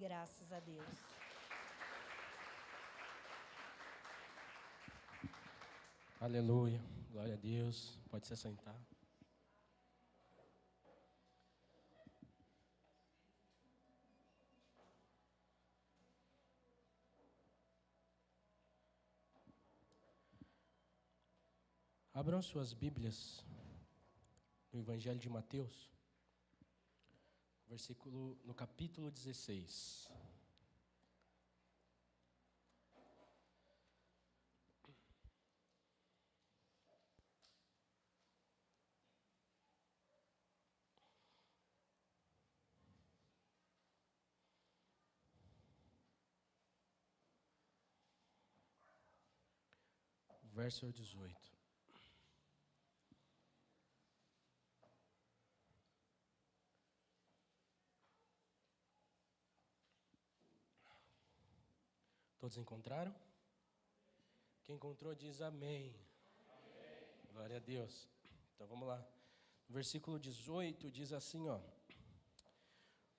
graças a Deus. Aleluia, glória a Deus. Pode se assentar. Abram suas Bíblias no Evangelho de Mateus, no capítulo 16. Verso 18. Todos encontraram? Quem encontrou diz amém. Amém. Glória a Deus. Então vamos lá. No versículo 18 diz assim, ó: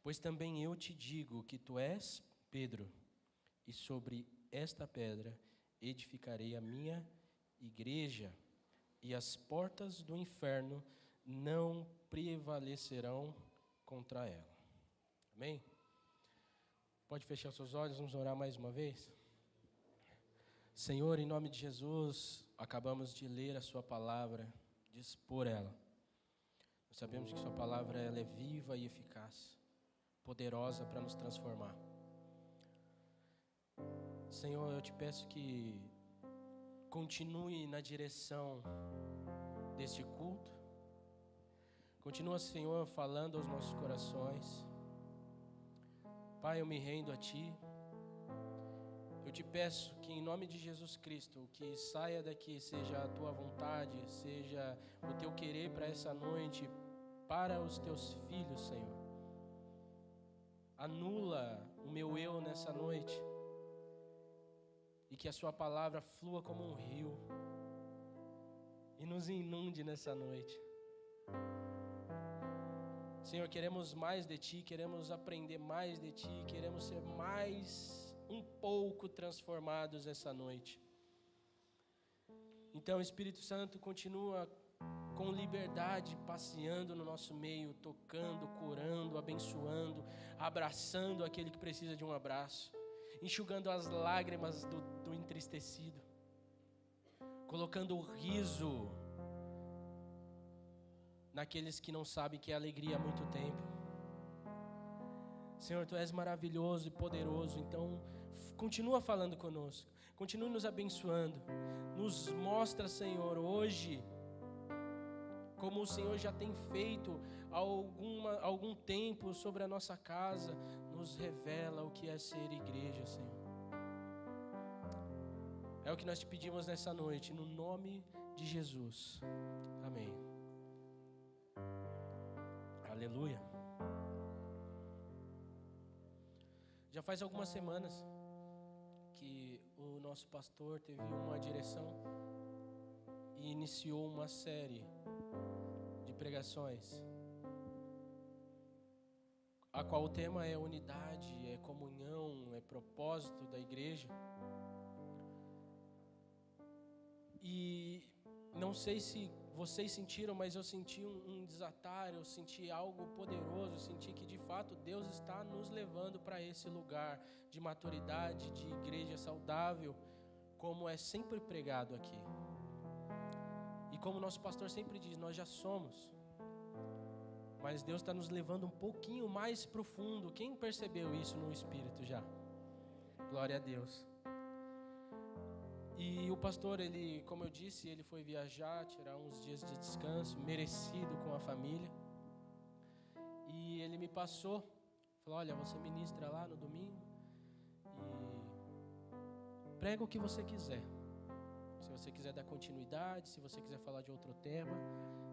Pois também eu te digo que tu és Pedro, e sobre esta pedra edificarei a minha igreja, e as portas do inferno não prevalecerão contra ela. Amém? Pode fechar seus olhos, vamos orar mais uma vez? Senhor, em nome de Jesus, acabamos de ler a sua palavra, de expor ela. Nós sabemos que sua palavra ela é viva e eficaz, poderosa para nos transformar. Senhor, eu te peço que continue na direção deste culto. Continua, Senhor, falando aos nossos corações. Pai, eu me rendo a Ti. Eu te peço que em nome de Jesus Cristo, o que saia daqui seja a Tua vontade, seja o Teu querer para essa noite, para os Teus filhos, Senhor. Anula o meu eu nessa noite e que a Sua palavra flua como um rio e nos inunde nessa noite. Senhor, queremos mais de Ti, queremos aprender mais de Ti, queremos ser mais um pouco transformados essa noite. Então, Espírito Santo, continua com liberdade passeando no nosso meio, tocando, curando, abençoando, abraçando aquele que precisa de um abraço, enxugando as lágrimas do entristecido, colocando o riso naqueles que não sabem que é alegria há muito tempo. Senhor, Tu és maravilhoso e poderoso, então continua falando conosco, continue nos abençoando, nos mostra, Senhor, hoje, como o Senhor já tem feito há algum tempo sobre a nossa casa, nos revela o que é ser igreja, Senhor. É o que nós te pedimos nessa noite, no nome de Jesus. Amém. Aleluia. Já faz algumas semanas que o nosso pastor teve uma direção e iniciou uma série de pregações, a qual o tema é unidade, é comunhão, é propósito da igreja. E não sei se vocês sentiram, mas eu senti um desatar, eu senti algo poderoso, eu senti que de fato Deus está nos levando para esse lugar de maturidade, de igreja saudável, como é sempre pregado aqui. E como nosso pastor sempre diz, nós já somos, mas Deus está nos levando um pouquinho mais profundo. Quem percebeu isso no Espírito já? Glória a Deus. E o pastor, ele, como eu disse, ele foi viajar, tirar uns dias de descanso, merecido com a família. E ele me passou, falou, olha, você ministra lá no domingo e prega o que você quiser. Se você quiser dar continuidade, se você quiser falar de outro tema.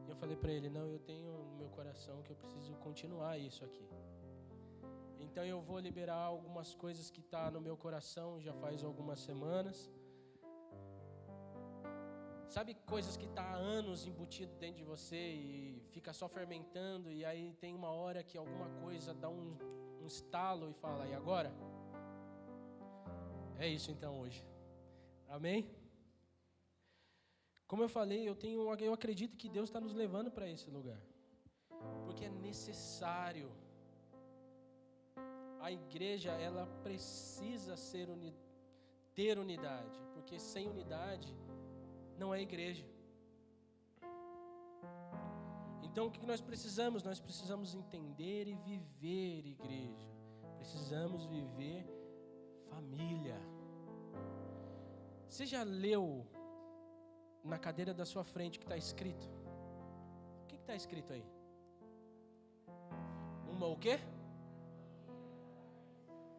E eu falei para ele, não, eu tenho no meu coração que eu preciso continuar isso aqui. Então eu vou liberar algumas coisas que estão no meu coração já faz algumas semanas. Sabe coisas que tá há anos embutido dentro de você e fica só fermentando, e aí tem uma hora que alguma coisa dá um estalo e fala, e agora? É isso então hoje. Amém? Como eu falei, eu acredito que Deus está nos levando para esse lugar. Porque é necessário. A igreja, ela precisa ter unidade. Porque sem unidade, não é igreja. Então, o que nós precisamos? Nós precisamos entender e viver igreja. Precisamos viver família. Você já leu na cadeira da sua frente o que está escrito? O que está escrito aí? Uma o quê?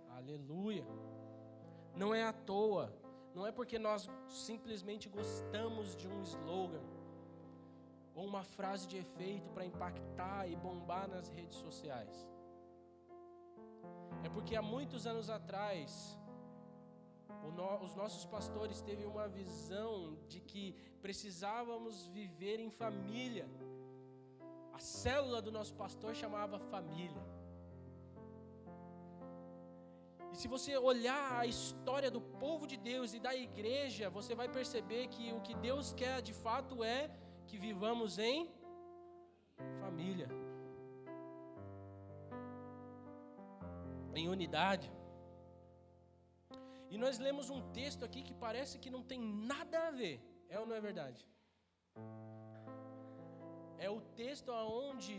Aleluia. Não é à toa. Não é porque nós simplesmente gostamos de um slogan ou uma frase de efeito para impactar e bombar nas redes sociais. É porque há muitos anos atrás, os nossos pastores teve uma visão de que precisávamos viver em família. A célula do nosso pastor chamava família. E se você olhar a história do povo de Deus e da igreja, você vai perceber que o que Deus quer de fato é que vivamos em família, em unidade. E nós lemos um texto aqui que parece que não tem nada a ver, é ou não é verdade? É o texto onde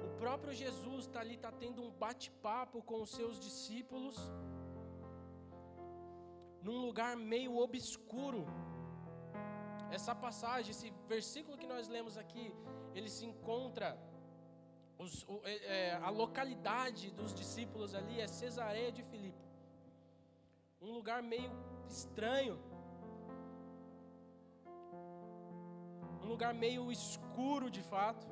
o próprio Jesus está tendo um bate-papo com os seus discípulos, num lugar meio obscuro. Essa passagem, esse versículo que nós lemos aqui, ele se encontra, a localidade dos discípulos ali é Cesareia de Filipe. Um lugar meio estranho, um lugar meio escuro de fato.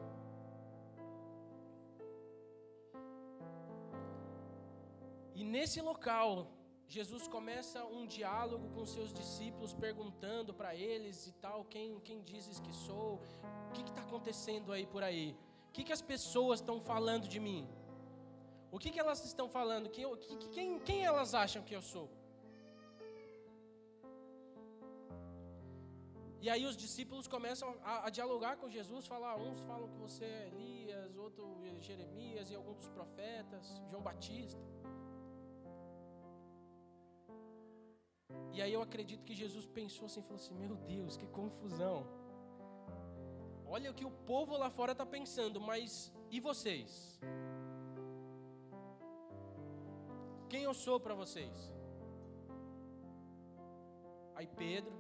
E nesse local, Jesus começa um diálogo com seus discípulos, perguntando para eles e tal, quem dizes que sou? O que está acontecendo aí por aí? O que as pessoas estão falando de mim? O que elas estão falando? Quem elas acham que eu sou? E aí os discípulos começam a dialogar com Jesus, uns falam que você é Elias, outro Jeremias e alguns dos profetas, João Batista. E aí eu acredito que Jesus pensou assim, falou assim, meu Deus, que confusão. Olha o que o povo lá fora está pensando, mas e vocês? Quem eu sou para vocês? Aí Pedro,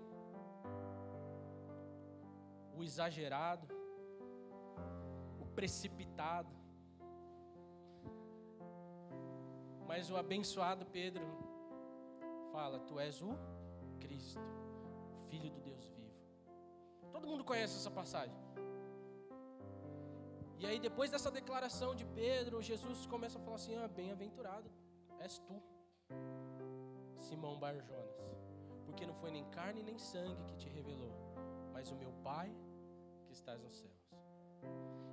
o exagerado, o precipitado, mas o abençoado Pedro fala, tu és o Cristo, Filho do Deus vivo. Todo mundo conhece essa passagem. E aí depois dessa declaração de Pedro, Jesus começa a falar assim, bem-aventurado és tu, Simão Bar-Jonas, porque não foi nem carne nem sangue que te revelou, mas o meu Pai que estás nos céus.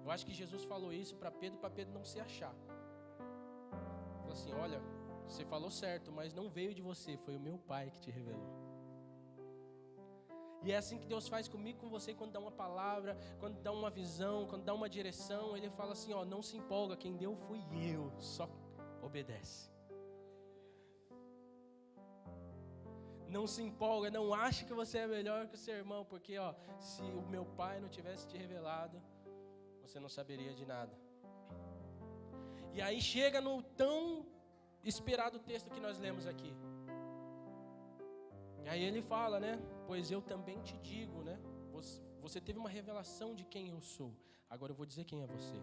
Eu acho que Jesus falou isso para Pedro não se achar. Falou assim, olha, você falou certo, mas não veio de você, foi o meu Pai que te revelou. E é assim que Deus faz comigo, com você, quando dá uma palavra, quando dá uma visão, quando dá uma direção, Ele fala assim, não se empolga, quem deu fui eu, só obedece. Não se empolga, não ache que você é melhor que o seu irmão, porque se o meu Pai não tivesse te revelado, você não saberia de nada. E aí chega no tão esperado texto que nós lemos aqui. E aí ele fala, né? Pois eu também te digo, né? Você teve uma revelação de quem eu sou. Agora eu vou dizer quem é você.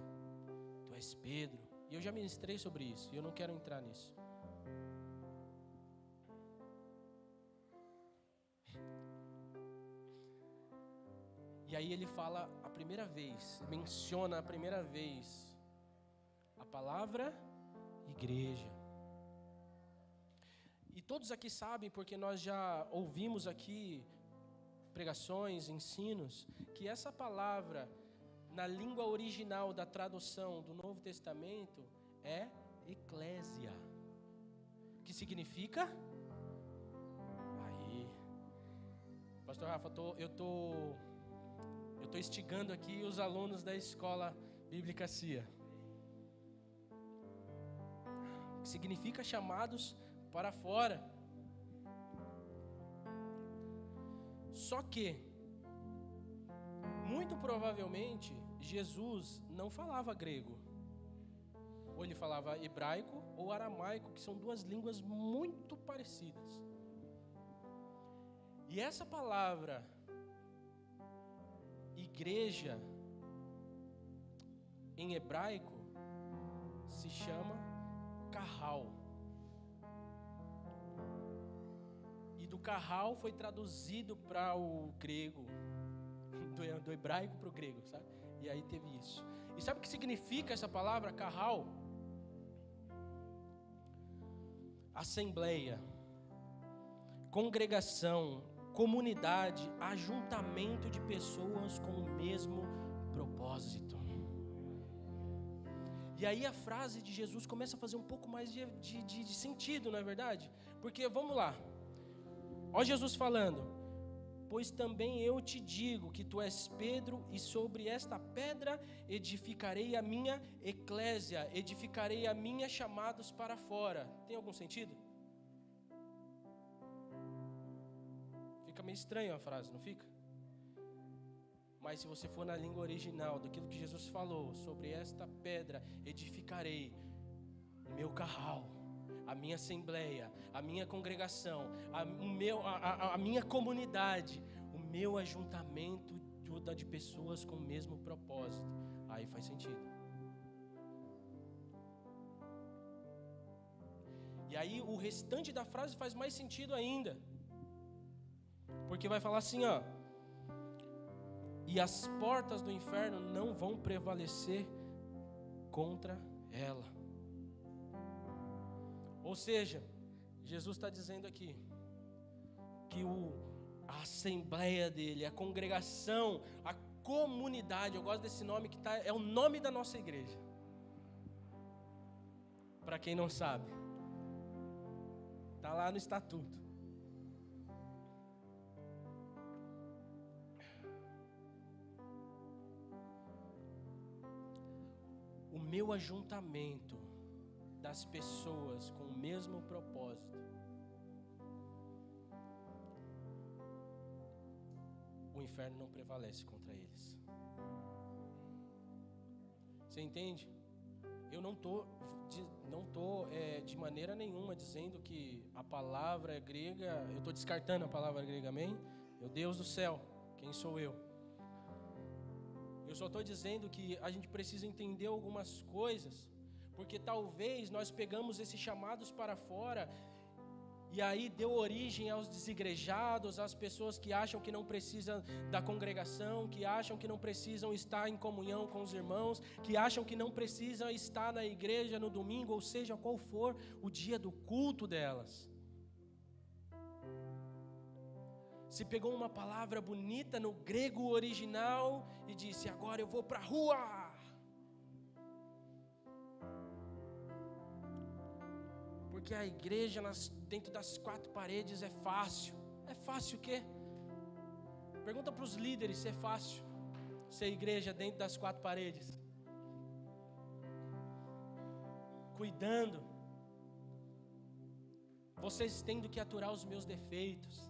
Tu és Pedro. E eu já ministrei sobre isso, e eu não quero entrar nisso. E aí ele fala a primeira vez, menciona a primeira vez a palavra igreja. E todos aqui sabem, porque nós já ouvimos aqui pregações, ensinos, que essa palavra, na língua original da tradução do Novo Testamento, é eclésia, que significa... Aí, Pastor Rafa, eu tô instigando aqui os alunos da escola bíblica CIA, que significa chamados para fora. Só que, muito provavelmente, Jesus não falava grego. Ou ele falava hebraico ou aramaico, que são duas línguas muito parecidas. E essa palavra, igreja, em hebraico, se chama kahal. E do kahal foi traduzido para o grego, do hebraico para o grego, sabe? E aí teve isso. E sabe o que significa essa palavra, kahal? Assembleia, congregação, comunidade, ajuntamento de pessoas com o mesmo propósito. E aí a frase de Jesus começa a fazer um pouco mais de sentido, não é verdade? Porque, vamos lá, olha Jesus falando: pois também eu te digo que tu és Pedro, e sobre esta pedra edificarei a minha eclésia, edificarei a minha chamados para fora. Tem algum sentido? Fica meio estranho a frase, não fica? Mas se você for na língua original, daquilo que Jesus falou, sobre esta pedra edificarei o meu carral, a minha assembleia, a minha congregação, a minha comunidade, o meu ajuntamento de pessoas com o mesmo propósito. Aí faz sentido. E aí o restante da frase faz mais sentido ainda, porque vai falar assim, ó: e as portas do inferno não vão prevalecer contra ela. Ou seja, Jesus está dizendo aqui que a assembleia dele, a congregação, a comunidade, eu gosto desse nome, é o nome da nossa igreja. Para quem não sabe, está lá no estatuto. O meu ajuntamento das pessoas com o mesmo propósito, o inferno não prevalece contra eles. Você entende? Eu não tô de maneira nenhuma dizendo que a palavra grega, eu estou descartando a palavra grega, amém? Meu Deus do céu, quem sou eu? Eu só estou dizendo que a gente precisa entender algumas coisas, porque talvez nós pegamos esses chamados para fora, e aí deu origem aos desigrejados, às pessoas que acham que não precisam da congregação, que acham que não precisam estar em comunhão com os irmãos, que acham que não precisam estar na igreja no domingo, ou seja, qual for o dia do culto delas. Se pegou uma palavra bonita no grego original e disse: agora eu vou para a rua. Porque a igreja dentro das quatro paredes é fácil. É fácil o quê? Pergunta para os líderes se é fácil ser igreja dentro das quatro paredes. Cuidando. Vocês tendo que aturar os meus defeitos.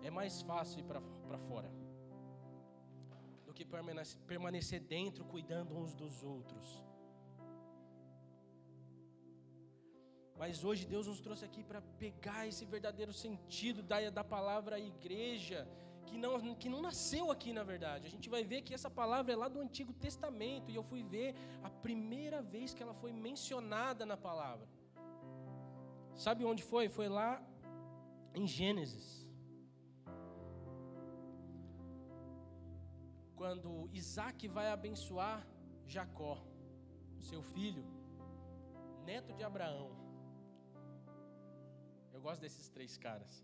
É mais fácil ir para fora do que permanecer dentro, cuidando uns dos outros. Mas hoje Deus nos trouxe aqui para pegar esse verdadeiro sentido da palavra igreja, que não nasceu aqui na verdade. A gente vai ver que essa palavra é lá do Antigo Testamento, e eu fui ver a primeira vez que ela foi mencionada na palavra. Sabe onde foi? Foi lá em Gênesis. Quando Isaac vai abençoar Jacó, seu filho, neto de Abraão. Eu gosto desses três caras.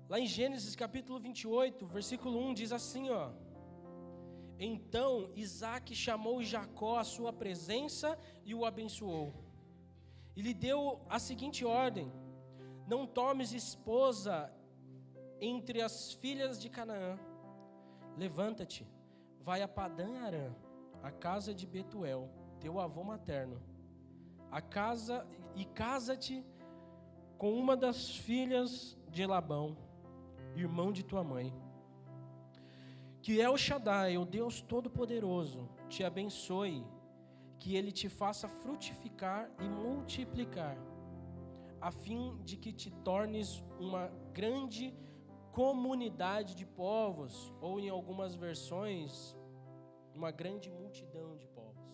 Lá em Gênesis capítulo 28, versículo 1, diz assim, ó: Então Isaque chamou Jacó à sua presença e o abençoou. E lhe deu a seguinte ordem: Não tomes esposa entre as filhas de Canaã. Levanta-te, vai a Padã-Arã, a casa de Betuel, teu avô materno, e casa-te com uma das filhas de Labão, irmão de tua mãe. Que El Shaddai, o Deus Todo-Poderoso, te abençoe, que Ele te faça frutificar e multiplicar, a fim de que te tornes uma grande comunidade de povos, ou em algumas versões, uma grande multidão de povos.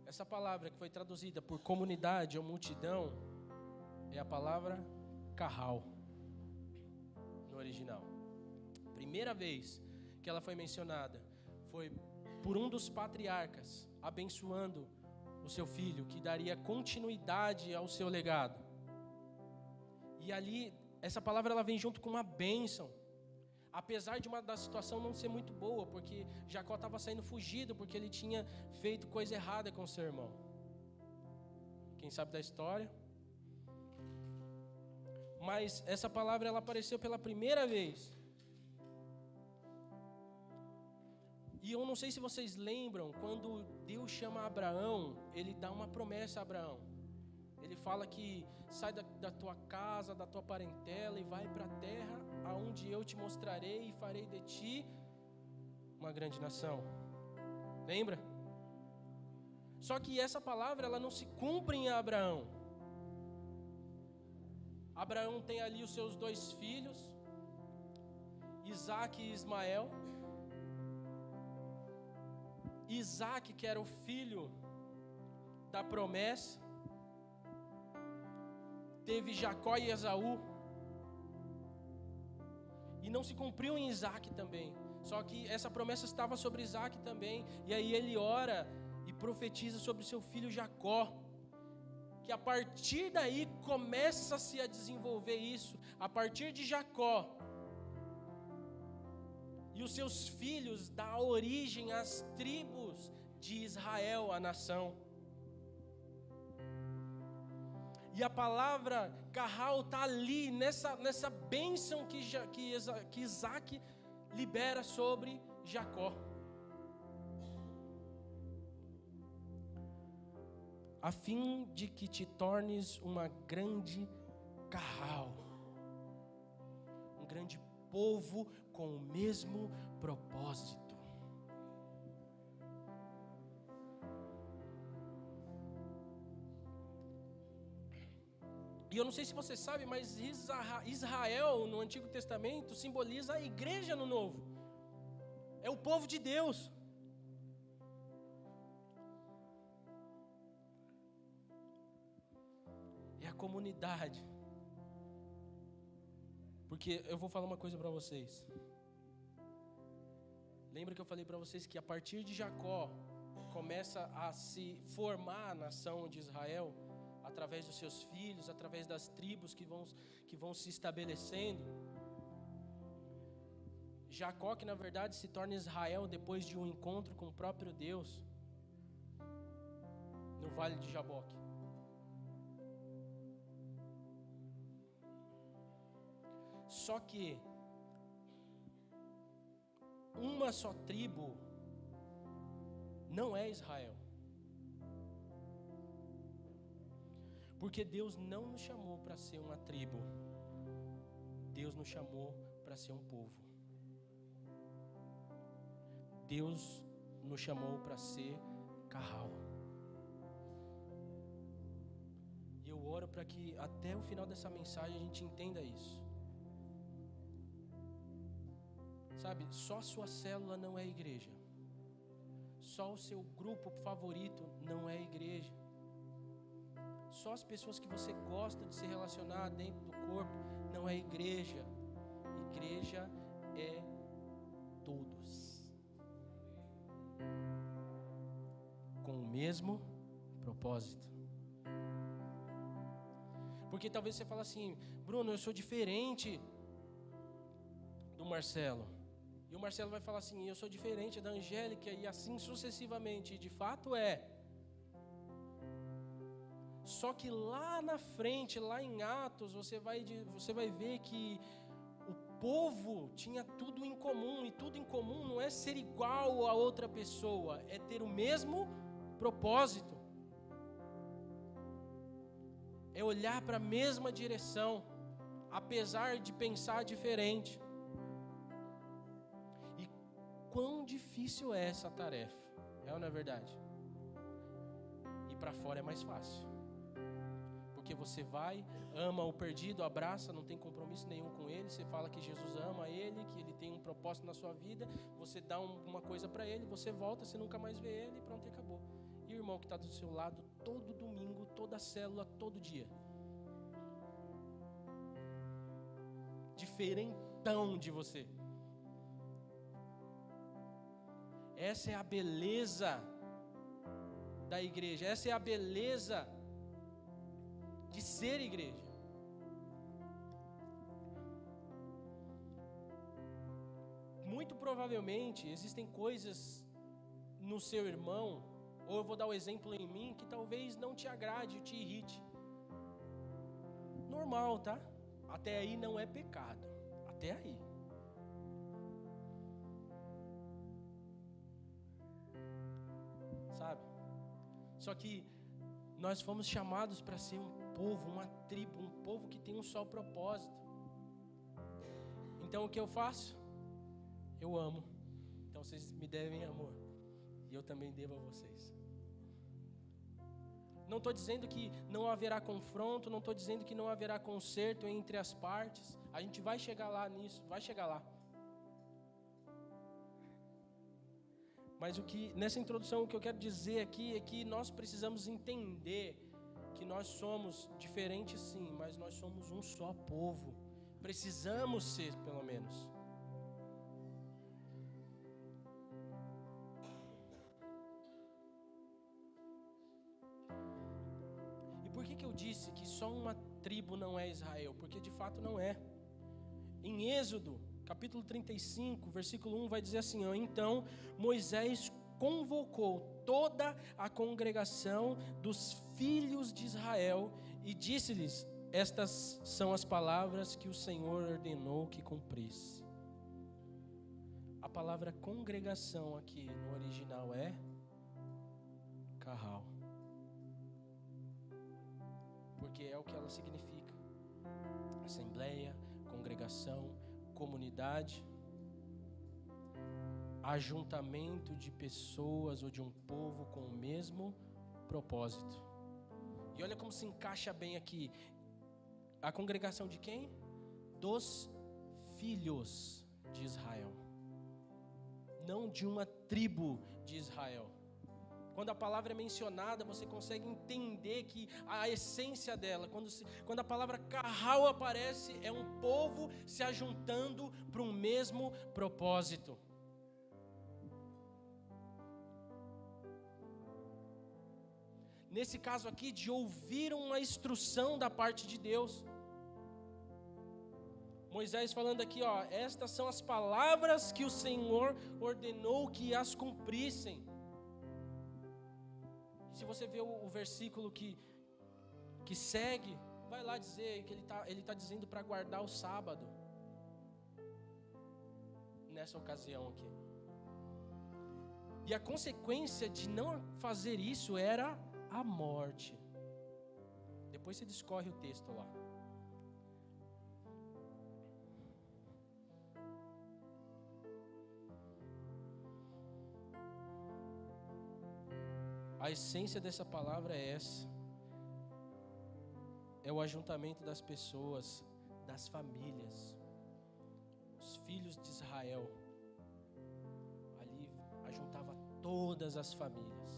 Essa palavra que foi traduzida por comunidade ou multidão é a palavra carral no original. Primeira vez que ela foi mencionada foi por um dos patriarcas abençoando o seu filho, que daria continuidade ao seu legado. E ali, essa palavra ela vem junto com uma bênção. Apesar de da situação não ser muito boa, porque Jacó estava saindo fugido, porque ele tinha feito coisa errada com seu irmão. Quem sabe da história? Mas essa palavra ela apareceu pela primeira vez. E eu não sei se vocês lembram, quando Deus chama Abraão, Ele dá uma promessa a Abraão. Ele fala que sai da tua casa, da tua parentela e vai para a terra aonde eu te mostrarei e farei de ti uma grande nação. Lembra? Só que essa palavra ela não se cumpre em Abraão. Abraão tem ali os seus 2 filhos, Isaque e Ismael. Isaque, que era o filho da promessa, teve Jacó e Esaú, e não se cumpriu em Isaque também. Só que essa promessa estava sobre Isaque também, e aí ele ora e profetiza sobre seu filho Jacó, que a partir daí começa-se a desenvolver isso. A partir de Jacó e os seus filhos dá origem às tribos de Israel, a nação. E a palavra carral está ali, nessa bênção que Isaque libera sobre Jacó. A fim de que te tornes uma grande carral, um grande povo com o mesmo propósito. E eu não sei se você sabe, mas Israel no Antigo Testamento simboliza a igreja no Novo. É o povo de Deus. É a comunidade. Porque eu vou falar uma coisa para vocês. Lembra que eu falei para vocês que a partir de Jacó começa a se formar a nação de Israel, através dos seus filhos, através das tribos que vão se estabelecendo. Jacó, que na verdade se torna Israel depois de um encontro com o próprio Deus, no Vale de Jaboque. Só que uma só tribo não é Israel. Porque Deus não nos chamou para ser uma tribo. Deus nos chamou para ser um povo. Deus nos chamou para ser carral. E eu oro para que até o final dessa mensagem a gente entenda isso. Sabe, só a sua célula não é igreja. Só o seu grupo favorito não é igreja. Só as pessoas que você gosta de se relacionar dentro do corpo não é igreja. Igreja é todos, com o mesmo propósito. Porque talvez você fale assim, Bruno, eu sou diferente do Marcelo. E o Marcelo vai falar assim, eu sou diferente da Angélica, e assim sucessivamente. E de fato é. Só que lá na frente, lá em Atos, você vai ver que o povo tinha tudo em comum. E tudo em comum não é ser igual a outra pessoa, é ter o mesmo propósito. É olhar para a mesma direção, apesar de pensar diferente. E quão difícil é essa tarefa, é ou não é verdade? E para fora é mais fácil. Porque você vai, ama o perdido, abraça, não tem compromisso nenhum com ele, você fala que Jesus ama ele, que ele tem um propósito na sua vida, você dá uma coisa para ele, você volta, você nunca mais vê ele e pronto, acabou. E o irmão que está do seu lado todo domingo, toda célula, todo dia. Diferentão de você. Essa é a beleza da igreja, essa é a beleza de ser igreja. Muito provavelmente existem coisas no seu irmão, ou eu vou dar o exemplo em mim, que talvez não te agrade, te irrite. Normal, tá? Até aí não é pecado. Até aí. Sabe? Só que nós fomos chamados para ser um povo, uma tribo, um povo que tem um só propósito. Então o que eu faço? Eu amo. Então vocês me devem amor. E eu também devo a vocês. Não estou dizendo que não haverá confronto, não estou dizendo que não haverá conserto entre as partes. A gente vai chegar lá nisso, vai chegar lá. Mas nessa introdução, o que eu quero dizer aqui é que nós precisamos entender que nós somos diferentes sim, mas nós somos um só povo. Precisamos ser, pelo menos. E por que eu disse que só uma tribo não é Israel? Porque de fato não é. Em Êxodo, capítulo 35, versículo 1, vai dizer assim, ó, então Moisés convocou toda a congregação dos filhos de Israel e disse-lhes, estas são as palavras que o Senhor ordenou que cumprisse. A palavra congregação aqui no original é Kahal. Porque é o que ela significa. Assembleia, congregação, comunidade, ajuntamento de pessoas ou de um povo com o mesmo propósito. E olha como se encaixa bem aqui. A congregação de quem? Dos filhos de Israel. Não de uma tribo de Israel. Quando a palavra é mencionada, você consegue entender que a essência dela, quando a palavra Kahal aparece, é um povo se ajuntando para um mesmo propósito. Nesse caso aqui, de ouvir uma instrução da parte de Deus. Moisés falando aqui, ó, estas são as palavras que o Senhor ordenou que as cumprissem. Se você vê o versículo que segue, vai lá dizer que ele tá dizendo para guardar o sábado. Nessa ocasião aqui. E a consequência de não fazer isso era a morte. Depois você discorre o texto lá. A essência dessa palavra é essa. É o ajuntamento das pessoas, das famílias. Os filhos de Israel. Ali ajuntava todas as famílias.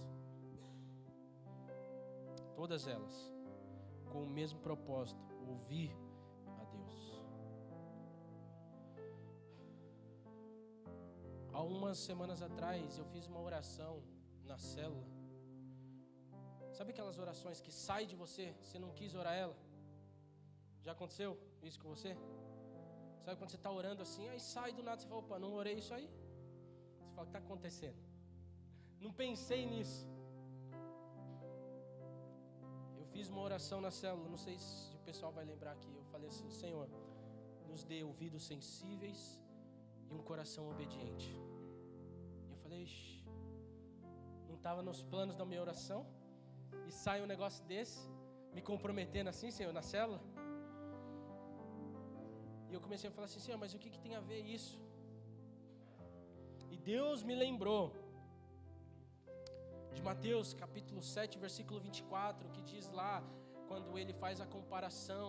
Todas elas. Com o mesmo propósito. Ouvir a Deus. Há umas semanas atrás eu fiz uma oração na célula. Sabe aquelas orações que saem de você, você não quis orar ela? Já aconteceu isso com você? Sabe quando você está orando assim, aí sai do nada, você fala, opa, não orei isso aí? Você fala, o que está acontecendo? Não pensei nisso. Eu fiz uma oração na célula, não sei se o pessoal vai lembrar aqui. Eu falei assim, Senhor, nos dê ouvidos sensíveis e um coração obediente. Eu falei, não estava nos planos da minha oração? E sai um negócio desse, me comprometendo assim, Senhor, na célula? E eu comecei a falar assim, Senhor, mas o que tem a ver isso? E Deus me lembrou de Mateus capítulo 7, versículo 24, que diz lá, quando ele faz a comparação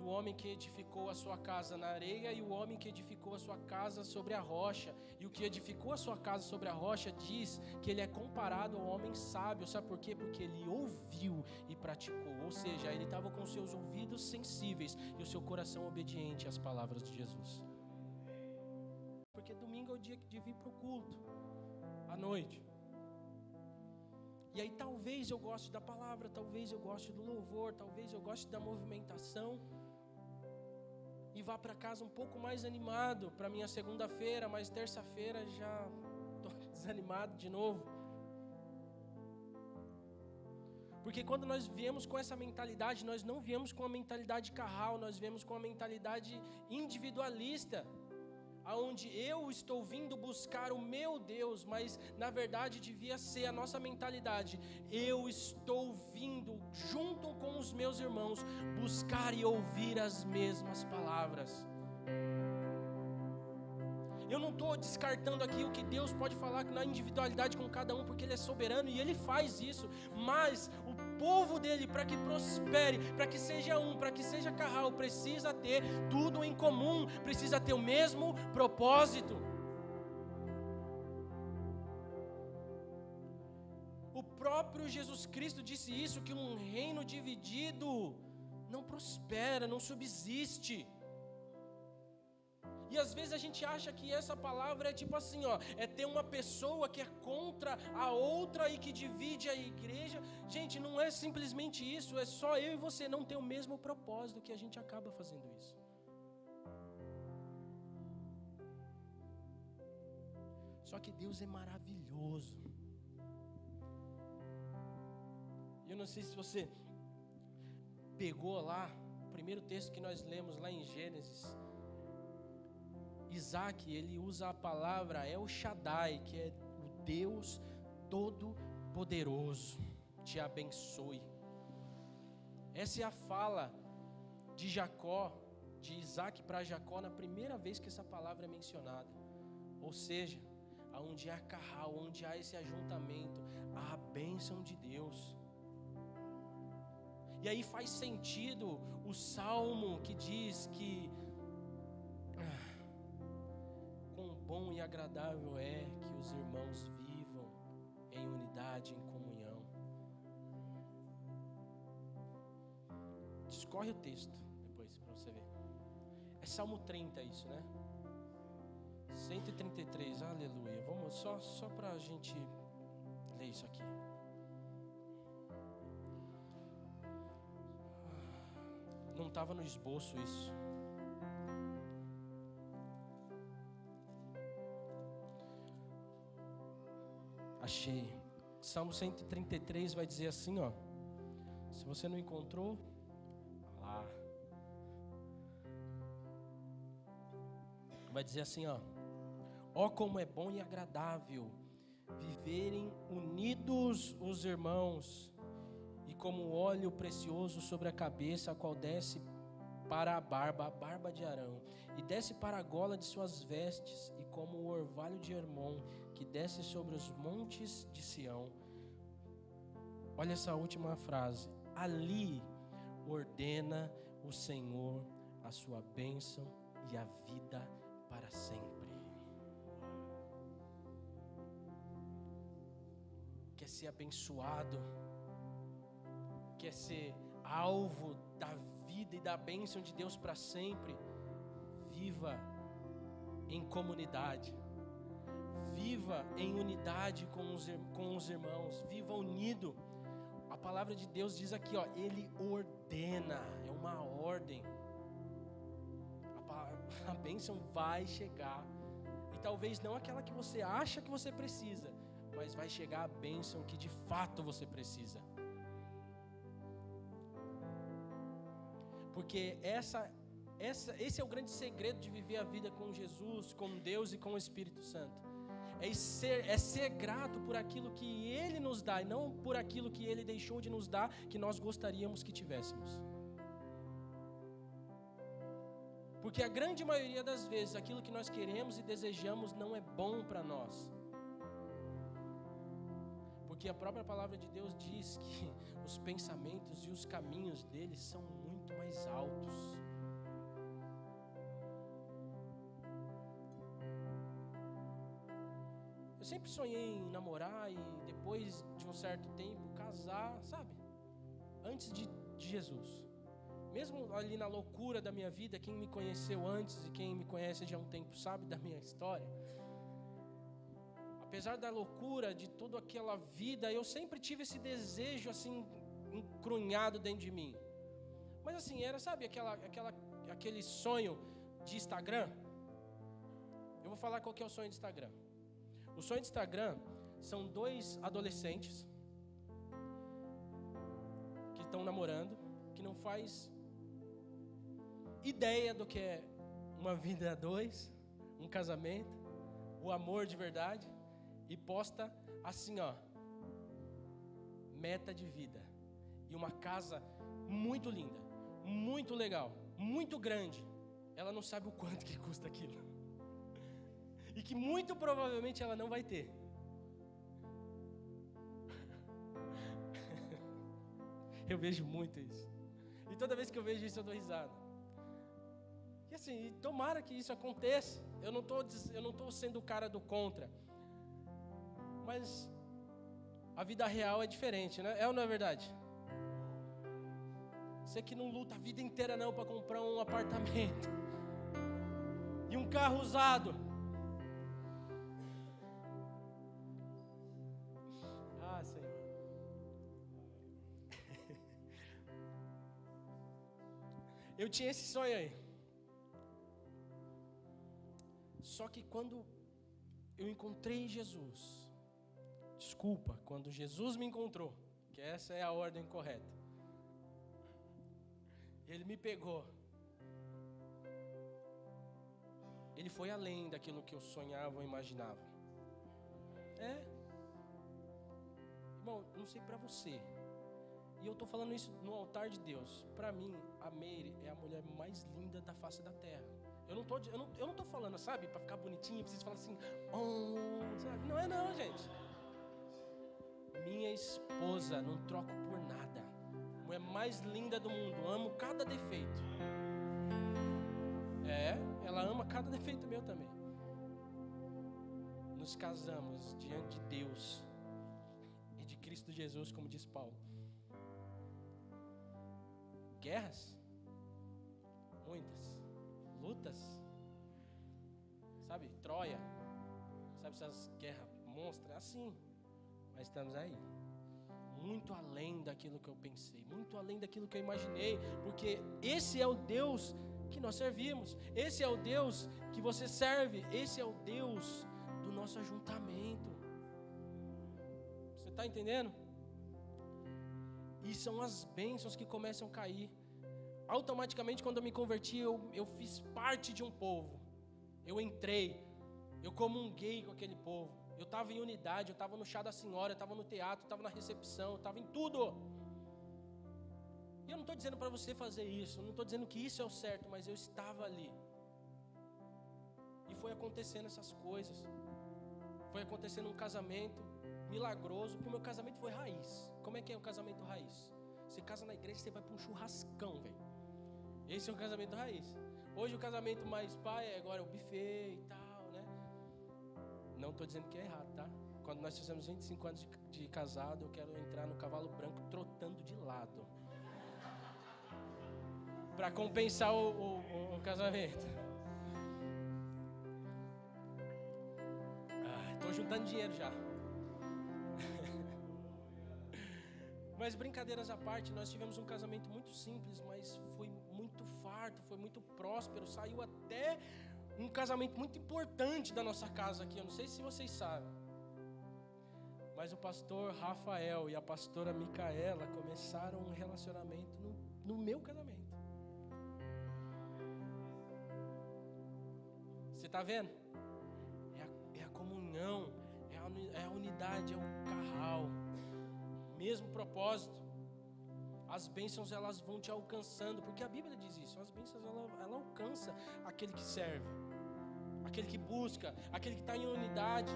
do homem que edificou a sua casa na areia e o homem que edificou a sua casa sobre a rocha. E o que edificou a sua casa sobre a rocha diz que ele é comparado ao homem sábio. Sabe por quê? Porque ele ouviu e praticou. Ou seja, ele estava com seus ouvidos sensíveis e o seu coração obediente às palavras de Jesus. Porque domingo é o dia de vir para o culto, à noite. E aí talvez eu goste da palavra, talvez eu goste do louvor, talvez eu goste da movimentação. E vá para casa um pouco mais animado para minha segunda-feira, mas terça-feira já estou desanimado de novo. Porque quando nós viemos com essa mentalidade, nós não viemos com a mentalidade carral, nós viemos com a mentalidade individualista, aonde eu estou vindo buscar o meu Deus, mas na verdade devia ser a nossa mentalidade. Eu estou vindo junto com os meus irmãos buscar e ouvir as mesmas palavras. Eu não estou descartando aqui o que Deus pode falar na individualidade com cada um, porque Ele é soberano e Ele faz isso. Mas o povo dele, para que prospere, para que seja um, para que seja carral, precisa ter tudo em comum, precisa ter o mesmo propósito. O próprio Jesus Cristo disse isso, que um reino dividido não prospera, não subsiste. E às vezes a gente acha que essa palavra é tipo assim, é ter uma pessoa que é contra a outra e que divide a igreja. Gente, não é simplesmente isso, é só eu e você não ter o mesmo propósito que a gente acaba fazendo isso. Só que Deus é maravilhoso. Eu não sei se você pegou lá, o primeiro texto que nós lemos lá em Gênesis. Isaac, ele usa a palavra El Shaddai, que é o Deus Todo-Poderoso, te abençoe. Essa é a fala de Jacó, de Isaac para Jacó, na primeira vez que essa palavra é mencionada. Ou seja, onde há carral, onde há esse ajuntamento, há a bênção de Deus. E aí faz sentido o salmo que diz que bom e agradável é que os irmãos vivam em unidade, em comunhão. Discorre o texto depois para você ver. É Salmo 30 isso, né? 133, aleluia. Vamos só para a gente ler isso aqui. Não estava no esboço isso. Achei. Salmo 133 vai dizer assim, se você não encontrou, lá. Vai dizer assim, ó como é bom e agradável viverem unidos os irmãos, e como óleo precioso sobre a cabeça, a qual desce para a barba de Arão, e desce para a gola de suas vestes, e como o orvalho de Hermon, que desce sobre os montes de Sião. Olha essa última frase. Ali ordena o Senhor a sua bênção e a vida para sempre. Quer ser abençoado? Quer ser alvo da vida e da bênção de Deus para sempre? Viva em comunidade. Viva em unidade com os irmãos. Viva unido. A palavra de Deus diz aqui, Ele ordena. É uma ordem. a bênção vai chegar. E talvez não aquela que você acha que você precisa, mas vai chegar a bênção que de fato você precisa. Porque esse é o grande segredo de viver a vida com Jesus, com Deus e com o Espírito Santo. É ser grato por aquilo que Ele nos dá e não por aquilo que Ele deixou de nos dar, que nós gostaríamos que tivéssemos. Porque a grande maioria das vezes, aquilo que nós queremos e desejamos não é bom para nós. Porque a própria palavra de Deus diz que os pensamentos e os caminhos deles são muito mais altos. Eu sempre sonhei em namorar e depois de um certo tempo casar, sabe? Antes de Jesus. Mesmo ali na loucura da minha vida, quem me conheceu antes e quem me conhece já há um tempo sabe da minha história. Apesar da loucura de toda aquela vida, eu sempre tive esse desejo assim encrunhado dentro de mim. Mas assim, era, sabe, aquele sonho de Instagram? Eu vou falar qual que é o sonho de Instagram. O sonho de Instagram são 2 adolescentes que estão namorando, que não faz ideia do que é uma vida a 2, um casamento, o amor de verdade, e posta assim, ó, meta de vida, e uma casa muito linda, muito legal, muito grande. Ela não sabe o quanto que custa aquilo, e que muito provavelmente ela não vai ter. Eu vejo muito isso, e toda vez que eu vejo isso eu dou risada. E assim, tomara que isso aconteça. Eu não estou sendo o cara do contra, mas a vida real é diferente, né? É ou não é verdade? Você que não luta a vida inteira não para comprar um apartamento e um carro usado. Ah, Senhor. Eu tinha esse sonho aí. Só que quando eu encontrei Jesus, quando Jesus me encontrou, que essa é a ordem correta, Ele me pegou, Ele foi além daquilo que eu sonhava ou imaginava. Irmão, eu não sei pra você, e eu tô falando isso no altar de Deus. Pra mim, a Meire é a mulher mais linda da face da terra. Eu não tô falando, sabe, pra ficar bonitinho, vocês falam assim, sabe? Não é não, gente. Minha esposa, não troco por nada. A mulher mais linda do mundo, amo cada defeito. Ela ama cada defeito meu também. Nos casamos diante de Deus e de Cristo Jesus, como diz Paulo. Guerras, muitas. Lutas, sabe, Troia, sabe, essas guerras monstras, assim, mas estamos aí, muito além daquilo que eu pensei, muito além daquilo que eu imaginei, porque esse é o Deus que nós servimos, esse é o Deus que você serve, esse é o Deus do nosso ajuntamento. Você está entendendo? E são as bênçãos que começam a cair. Automaticamente, quando eu me converti, eu fiz parte de um povo. Eu entrei, eu comunguei com aquele povo. Eu estava em unidade, eu estava no chá da senhora, eu estava no teatro, eu estava na recepção, eu estava em tudo. E eu não estou dizendo para você fazer isso, eu não estou dizendo que isso é o certo, mas eu estava ali. E foi acontecendo essas coisas. Foi acontecendo um casamento milagroso, porque o meu casamento foi raiz. Como é que é o casamento raiz? Você casa na igreja, você vai para um churrascão, velho. Esse é o casamento raiz. Hoje o casamento mais pai agora é o buffet e tal, né? Não estou dizendo que é errado, tá? Quando nós fizemos 25 anos de casado, eu quero entrar no cavalo branco trotando de lado, para compensar o casamento. Estou juntando dinheiro já. Mas brincadeiras à parte, nós tivemos um casamento muito simples, mas foi muito farto, foi muito próspero, saiu até até um casamento muito importante da nossa casa aqui. Eu não sei se vocês sabem, mas o pastor Rafael e a pastora Micaela começaram um relacionamento no meu casamento. Você está vendo? É a comunhão, é a unidade, é o carral, mesmo propósito. As bênçãos elas vão te alcançando, porque a Bíblia diz isso. As bênçãos ela alcança aquele que serve, aquele que busca, aquele que está em unidade.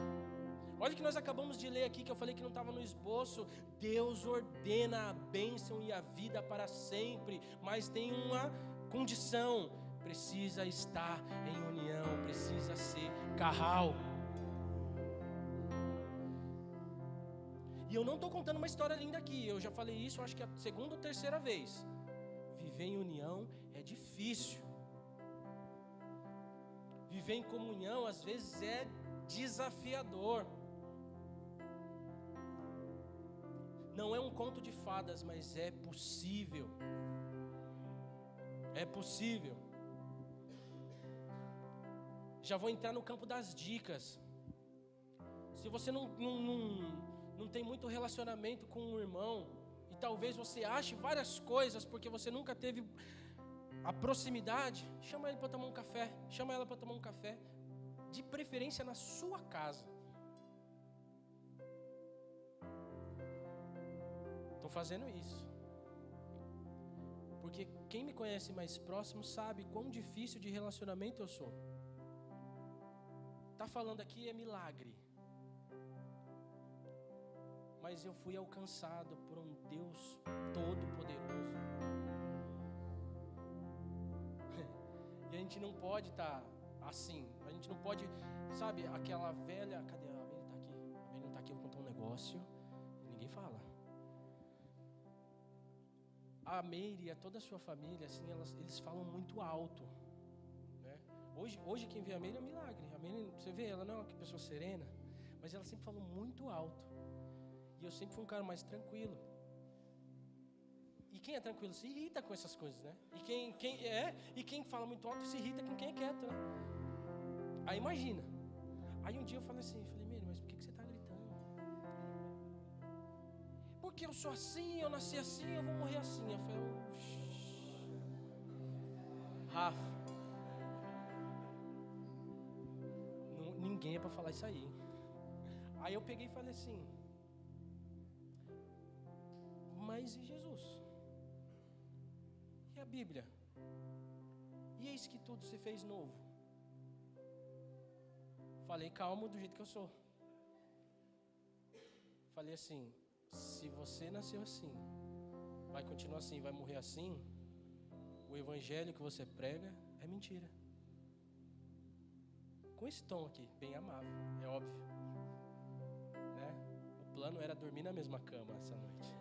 Olha o que nós acabamos de ler aqui, que eu falei que não estava no esboço. Deus ordena a bênção e a vida para sempre, mas tem uma condição: precisa estar em união, precisa ser carral. E eu não estou contando uma história linda aqui, eu já falei isso, acho que é a segunda ou terceira vez. Viver em união é difícil. Viver em comunhão às vezes é desafiador. Não é um conto de fadas, mas é possível. É possível. Já vou entrar no campo das dicas. Se você não tem muito relacionamento com um irmão, e talvez você ache várias coisas porque você nunca teve a proximidade, chama ele para tomar um café, chama ela para tomar um café, de preferência na sua casa. Estou fazendo isso porque quem me conhece mais próximo sabe quão difícil de relacionamento eu sou. Tá falando aqui é milagre, mas eu fui alcançado por um Deus todo-poderoso. E a gente não pode estar assim. A gente não pode, sabe, aquela velha... Cadê? A Amelie está aqui. A Amelie não está aqui, eu vou contar um negócio e ninguém fala. A Meire e toda a sua família, assim, eles falam muito alto, né? Hoje quem vê a Meire é um milagre. A Meire, você vê, ela não é uma pessoa serena, mas ela sempre falou muito alto. E eu sempre fui um cara mais tranquilo. E quem é tranquilo se irrita com essas coisas, né? E quem fala muito alto se irrita com quem é quieto, né? Aí imagina. Aí um dia eu falei assim, Meire, mas por que você está gritando? Porque eu sou assim, eu nasci assim, eu vou morrer assim. Eu falei, Rafa, ninguém é para falar isso aí. Aí eu peguei e falei assim, mas e Jesus? E a Bíblia? E eis que tudo se fez novo. Falei calmo do jeito que eu sou. Falei assim, se você nasceu assim, vai continuar assim, vai morrer assim, o evangelho que você prega é mentira. Com esse tom aqui, bem amável, é óbvio, né? O plano era dormir na mesma cama essa noite.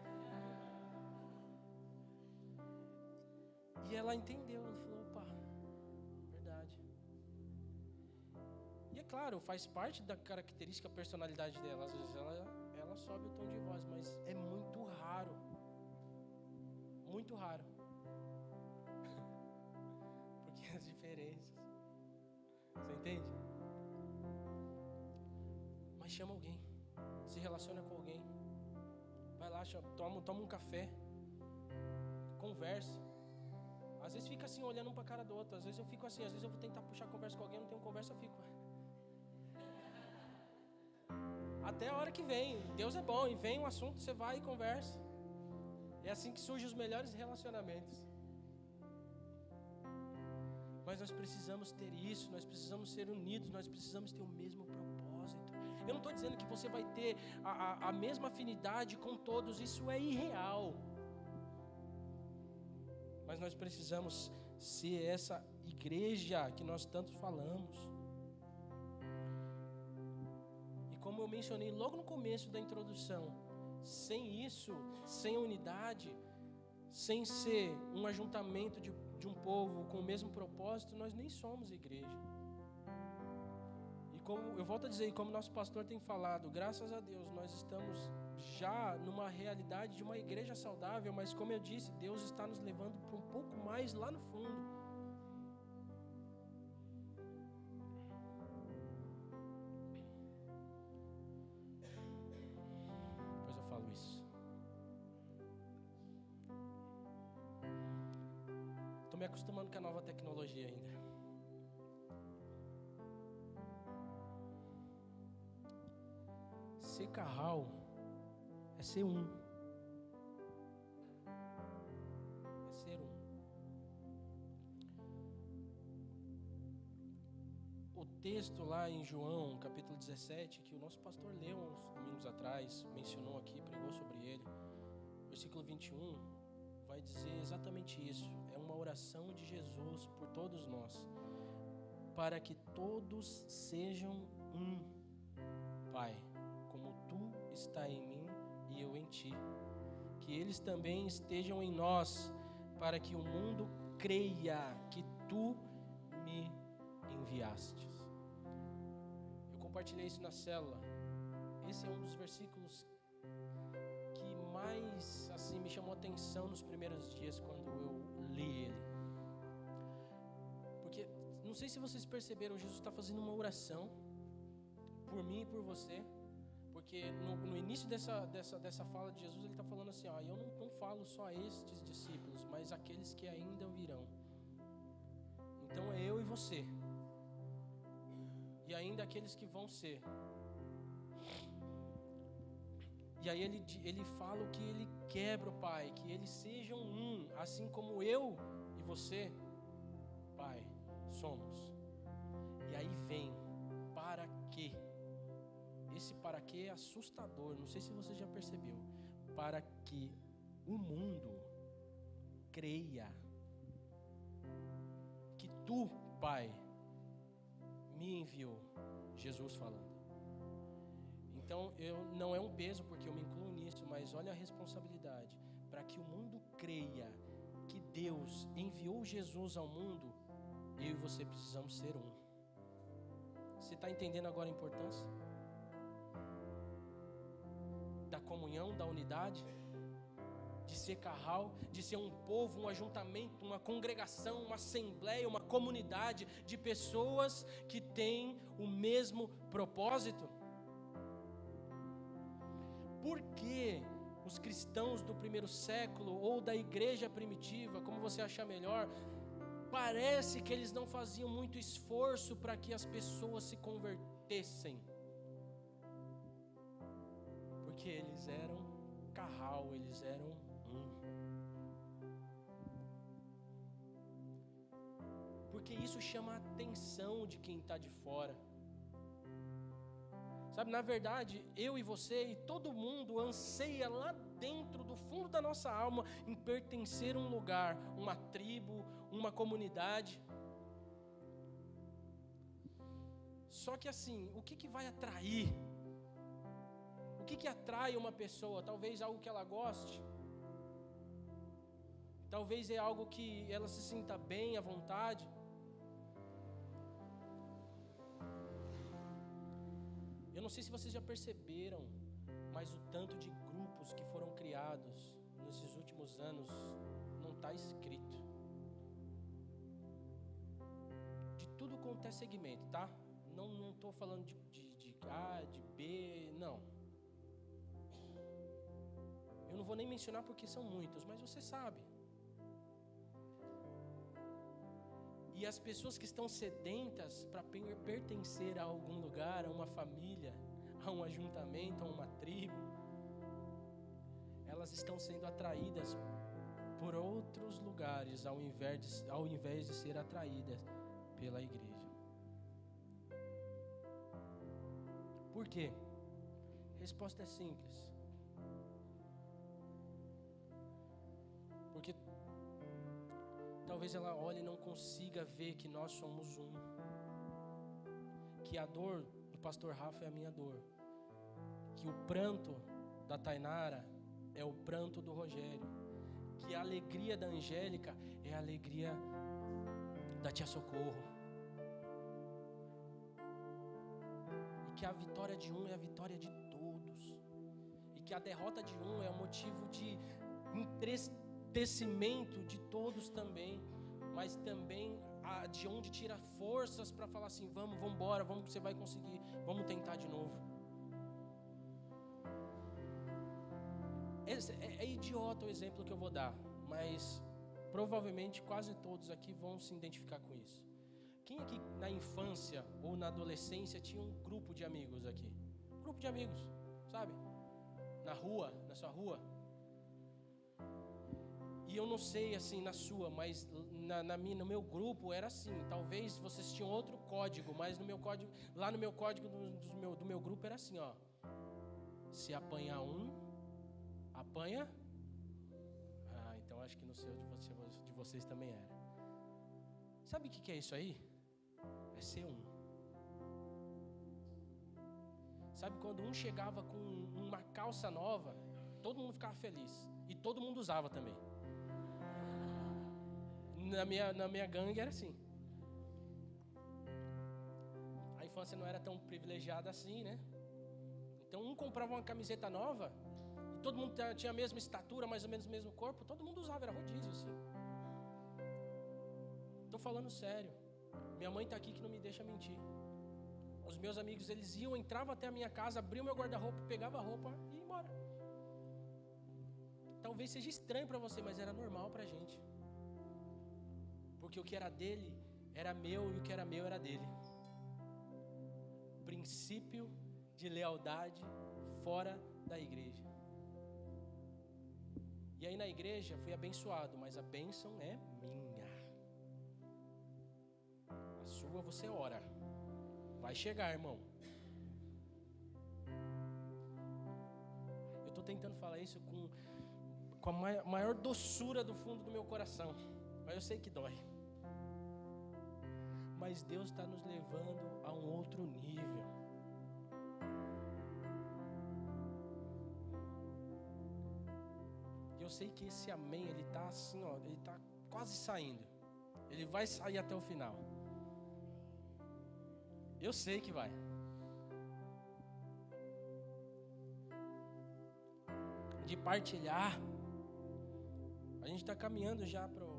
E ela entendeu, ela falou, opa, verdade. E é claro, faz parte da característica, personalidade dela. Às vezes ela sobe o tom de voz, mas é muito raro. Muito raro. Porque as diferenças. Você entende? Mas chama alguém. Se relaciona com alguém. Vai lá, toma um café. Conversa. Às vezes fica assim, olhando um pra cara do outro. Às vezes eu fico assim, às vezes eu vou tentar puxar conversa com alguém, não tenho conversa, eu fico... Até a hora que vem, Deus é bom, e vem um assunto, você vai e conversa. É assim que surgem os melhores relacionamentos. Mas nós precisamos ter isso, nós precisamos ser unidos, nós precisamos ter o mesmo propósito. Eu não estou dizendo que você vai ter a mesma afinidade com todos, isso é irreal. Mas nós precisamos ser essa igreja que nós tanto falamos. E como eu mencionei logo no começo da introdução, sem isso, sem unidade, sem ser um ajuntamento de um povo com o mesmo propósito, nós nem somos igreja. E como eu volto a dizer, como nosso pastor tem falado, graças a Deus nós estamos já numa realidade de uma igreja saudável, mas como eu disse, Deus está nos levando para um pouco mais lá no fundo. acostumando com a nova tecnologia ainda. Ser carral é ser um. É ser um. O texto lá em João, capítulo 17, que o nosso pastor leu uns domingos atrás, mencionou aqui, pregou sobre ele, versículo 21, vai dizer exatamente isso. É uma oração de Jesus por todos nós, para que todos sejam um, Pai, como Tu está em mim e eu em Ti, que eles também estejam em nós, para que o mundo creia que Tu me enviastes. Eu compartilhei isso na célula. Esse é um dos versículos que mais assim me chamou a atenção nos primeiros dias quando eu li ele. Porque não sei se vocês perceberam, Jesus está fazendo uma oração por mim e por você. Porque no início dessa fala de Jesus, ele está falando assim, ó, eu não falo só a estes discípulos, mas aqueles que ainda virão. Então é eu e você. E ainda aqueles que vão ser. E aí ele fala o que ele quebra, Pai, que eles sejam um, assim como eu e você, Pai, somos. E aí vem, para quê? Esse para quê é assustador, não sei se você já percebeu. Para que o mundo creia que Tu, Pai, me enviou. Jesus falando. Então, não é um peso, porque eu me incluo nisso, mas olha a responsabilidade. Para que o mundo creia que Deus enviou Jesus ao mundo, eu e você precisamos ser um. Você está entendendo agora a importância da comunhão, da unidade, de ser carral, de ser um povo, um ajuntamento, uma congregação, uma assembleia, uma comunidade de pessoas que têm o mesmo propósito? Por que os cristãos do primeiro século ou da igreja primitiva, como você achar melhor, parece que eles não faziam muito esforço para que as pessoas se convertessem? Porque eles eram carral, eles eram um. Porque isso chama a atenção de quem está de fora. Sabe, na verdade, eu e você e todo mundo anseia lá dentro do fundo da nossa alma em pertencer a um lugar, uma tribo, uma comunidade. Só que assim, o que vai atrair? O que atrai uma pessoa? Talvez algo que ela goste. Talvez é algo que ela se sinta bem, à vontade. Eu não sei se vocês já perceberam, mas o tanto de grupos que foram criados nesses últimos anos não está escrito. De tudo quanto é segmento, tá? Não estou falando de A, de B, não. Eu não vou nem mencionar porque são muitos, mas você sabe. E as pessoas que estão sedentas para pertencer a algum lugar, a uma família, a um ajuntamento, a uma tribo, elas estão sendo atraídas por outros lugares ao invés de ser atraídas pela igreja. Por quê? Resposta é simples. Porque talvez ela olhe e não consiga ver que nós somos um. Que a dor do pastor Rafa é a minha dor. Que o pranto da Tainara é o pranto do Rogério. Que a alegria da Angélica é a alegria da tia Socorro. E que a vitória de um é a vitória de todos. E que a derrota de um é o motivo de entristecimento de todos também, mas também de onde tira forças para falar assim, vamos embora, vamos que você vai conseguir, vamos tentar de novo. É idiota o exemplo que eu vou dar, mas provavelmente quase todos aqui vão se identificar com isso. Quem aqui na infância ou na adolescência tinha um grupo de amigos aqui? Grupo de amigos, sabe? Na rua, na sua rua. E eu não sei assim na sua, mas no meu grupo era assim. Talvez vocês tinham outro código, mas no meu código, lá no meu código do meu grupo era assim, ó. Se apanhar um, apanha. Ah, então acho que no seu de vocês também era. Sabe o que é isso aí? É ser um. Sabe quando um chegava com uma calça nova, todo mundo ficava feliz. E todo mundo usava também. Na minha gangue era assim. A infância não era tão privilegiada assim, né? Então um comprava uma camiseta nova e todo mundo tinha a mesma estatura, mais ou menos o mesmo corpo, todo mundo usava, era rodízio assim. Tô falando sério. Minha mãe tá aqui que não me deixa mentir. Os meus amigos, eles entravam até a minha casa, abriam meu guarda-roupa, pegava a roupa e ia embora. Talvez seja estranho para você, mas era normal pra gente. Porque o que era dele era meu e o que era meu era dele. Princípio de lealdade fora da igreja. E aí na igreja fui abençoado, mas a bênção é minha. A sua você ora. Vai chegar, irmão. Eu estou tentando falar isso com a maior doçura do fundo do meu coração. Mas eu sei que dói. Mas Deus está nos levando a um outro nível. E eu sei que esse amém, ele está assim, ó, ele está quase saindo. Ele vai sair até o final. Eu sei que vai. De partilhar. A gente está caminhando já pro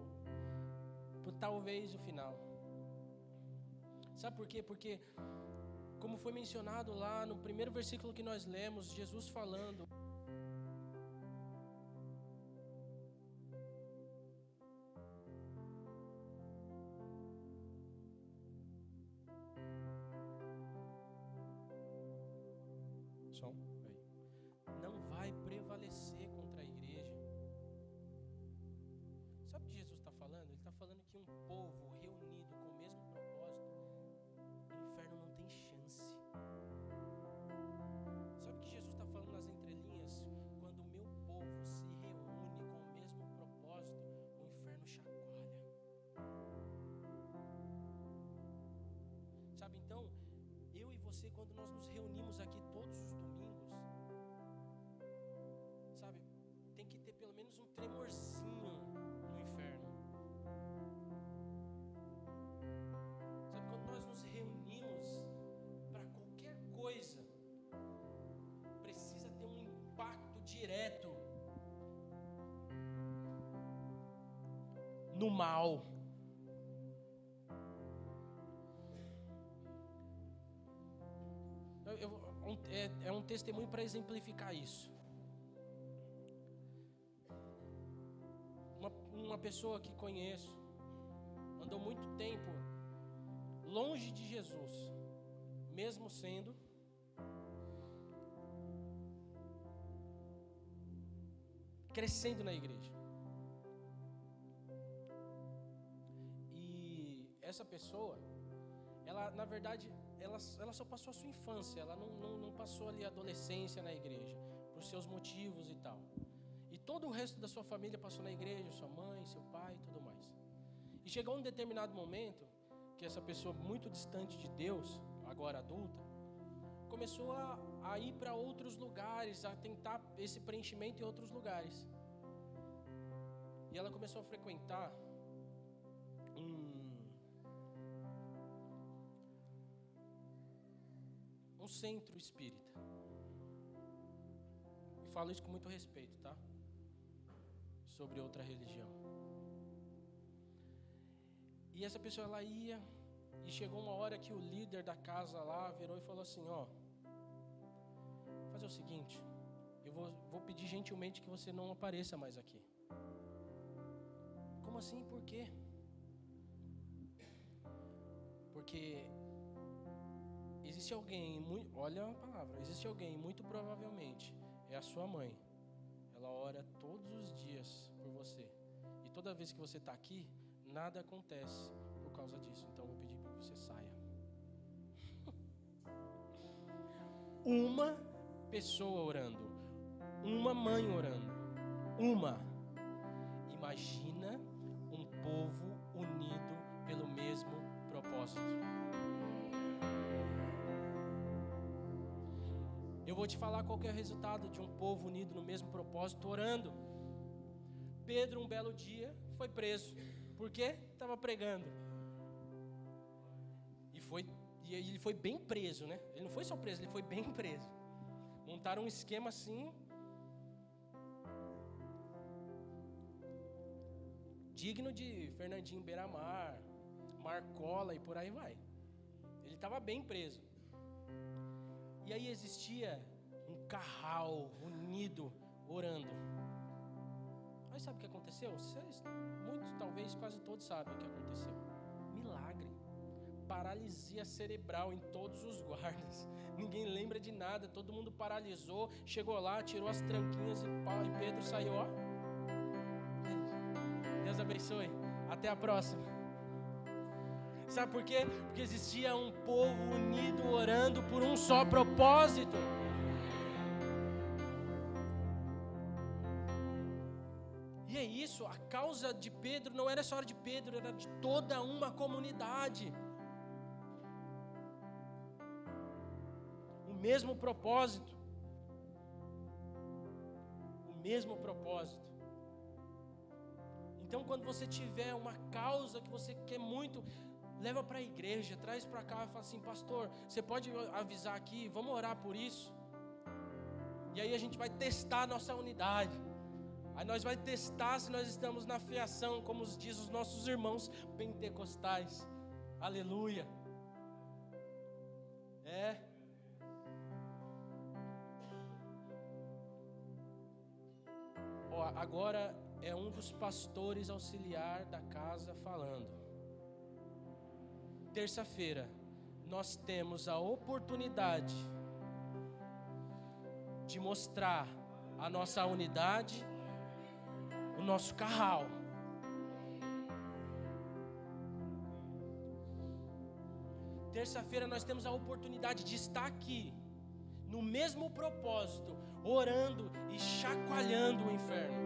talvez o final. Sabe por quê? Porque, como foi mencionado lá no primeiro versículo que nós lemos, Jesus falando. Som, aí. Não vai prevalecer contra a igreja. Sabe o que Jesus está falando? Ele está falando que um povo reunido com o mesmo propósito, o inferno não tem chance. Sabe o que Jesus está falando nas entrelinhas? Quando o meu povo se reúne com o mesmo propósito, o inferno chacoalha. Sabe, então, eu e você, quando nós nos reunimos aqui todos os domingos, sabe, tem que ter pelo menos um tremorzinho no inferno. Sabe, quando nós nos reunimos para qualquer coisa, precisa ter um impacto direto no mal. É um testemunho para exemplificar isso. Uma pessoa que conheço andou muito tempo longe de Jesus, mesmo sendo crescendo na igreja. E essa pessoa, ela na verdade ela só passou a sua infância, ela não passou ali a adolescência na igreja, por seus motivos e tal. E todo o resto da sua família passou na igreja, sua mãe, seu pai e tudo mais. E chegou um determinado momento que essa pessoa muito distante de Deus, agora adulta, começou a ir para outros lugares, a tentar esse preenchimento em outros lugares. E ela começou a frequentar um centro espírita. E falo isso com muito respeito, tá? Sobre outra religião. E essa pessoa, ela ia, e chegou uma hora que o líder da casa lá virou e falou assim, ó, vou fazer o seguinte, eu vou pedir gentilmente que você não apareça mais aqui. Como como assim? Por quê? Porque existe alguém, olha a palavra, existe alguém, muito provavelmente, é a sua mãe. Ela ora todos os dias por você. E toda vez que você está aqui, nada acontece por causa disso. Então eu vou pedir para que você saia. Uma pessoa orando, uma mãe orando, uma. Imagina um povo unido pelo mesmo propósito. Eu vou te falar qual que é o resultado de um povo unido no mesmo propósito, orando. Pedro, um belo dia, foi preso. Por quê? Estava pregando. E ele foi bem preso, né? Ele não foi só preso, ele foi bem preso. Montaram um esquema assim, digno de Fernandinho Beiramar, Marcola e por aí vai. Ele estava bem preso. E aí existia um carral unido, orando. Aí sabe o que aconteceu? Vocês, muitos, talvez quase todos sabem o que aconteceu. Milagre. Paralisia cerebral em todos os guardas. Ninguém lembra de nada, todo mundo paralisou. Chegou lá, tirou as tranquinhas e Pedro saiu, ó. Deus abençoe. Até a próxima. Sabe por quê? Porque existia um povo unido orando por um só propósito. E é isso, a causa de Pedro não era só de Pedro, era de toda uma comunidade. O mesmo propósito. O mesmo propósito. Então, quando você tiver uma causa que você quer muito, leva para a igreja, traz para cá e fala assim: pastor, você pode avisar aqui, vamos orar por isso. E aí a gente vai testar a nossa unidade. Aí nós vai testar se nós estamos na fiação, como diz os nossos irmãos pentecostais. Aleluia. Agora é um dos pastores auxiliar da casa falando. Terça-feira nós temos a oportunidade de mostrar a nossa unidade, o nosso carral. Terça-feira nós temos a oportunidade de estar aqui, no mesmo propósito, orando e chacoalhando o inferno.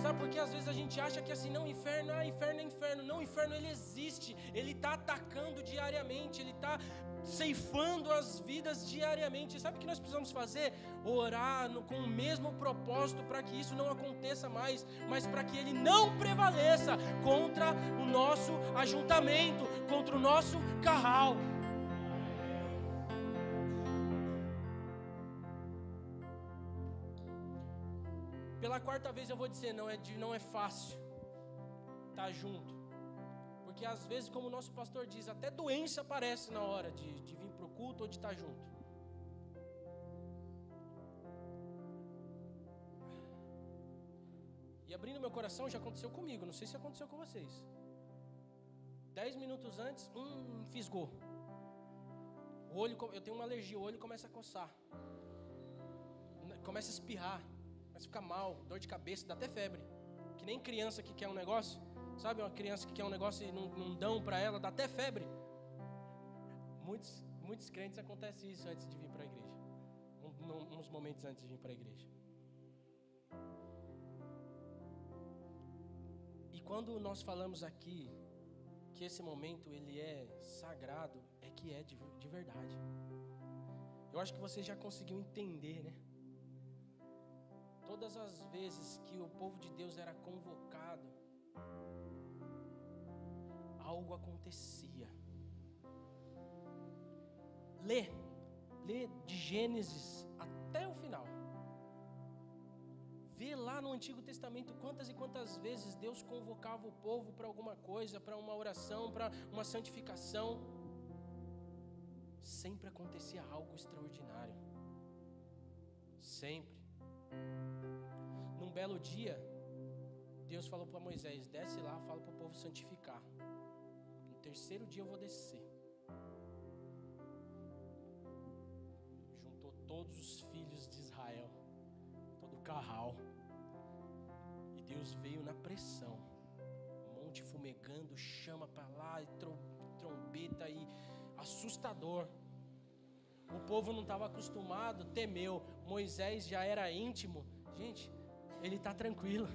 Sabe por que às vezes a gente acha que assim, não, inferno é inferno. Não, o inferno ele existe, ele está atacando diariamente, ele está ceifando as vidas diariamente. Sabe o que nós precisamos fazer? Orar com o mesmo propósito para que isso não aconteça mais, mas para que ele não prevaleça contra o nosso ajuntamento, contra o nosso carral. Pela quarta vez eu vou dizer, não é fácil estar junto. Porque às vezes, como o nosso pastor diz, até doença aparece na hora de vir para o culto ou de estar junto. E abrindo meu coração, já aconteceu comigo, não sei se aconteceu com vocês. 10 minutos antes, fisgou. O olho, eu tenho uma alergia, o olho começa a coçar. Começa a espirrar. Começa a ficar mal, dor de cabeça, dá até febre. Que nem criança que quer um negócio. Sabe, uma criança que quer um negócio e não dão para ela, dá até febre. Muitos crentes acontece isso antes de vir para a igreja. Uns momentos antes de vir para a igreja. E quando nós falamos aqui que esse momento ele é sagrado, é que é de verdade. Eu acho que você já conseguiu entender, né? Todas as vezes que o povo de Deus era convocado, algo acontecia. Lê de Gênesis até o final. Vê lá no Antigo Testamento quantas e quantas vezes Deus convocava o povo para alguma coisa, para uma oração, para uma santificação. Sempre acontecia algo extraordinário. Sempre. Num belo dia, Deus falou para Moisés: desce lá, fala para o povo santificar. No terceiro dia eu vou descer. Juntou todos os filhos de Israel, todo o carral. E Deus veio na pressão. Monte fumegando, chama para lá, e trombeta e assustador. O povo não estava acostumado, temeu. Moisés já era íntimo. Gente, ele está tranquilo.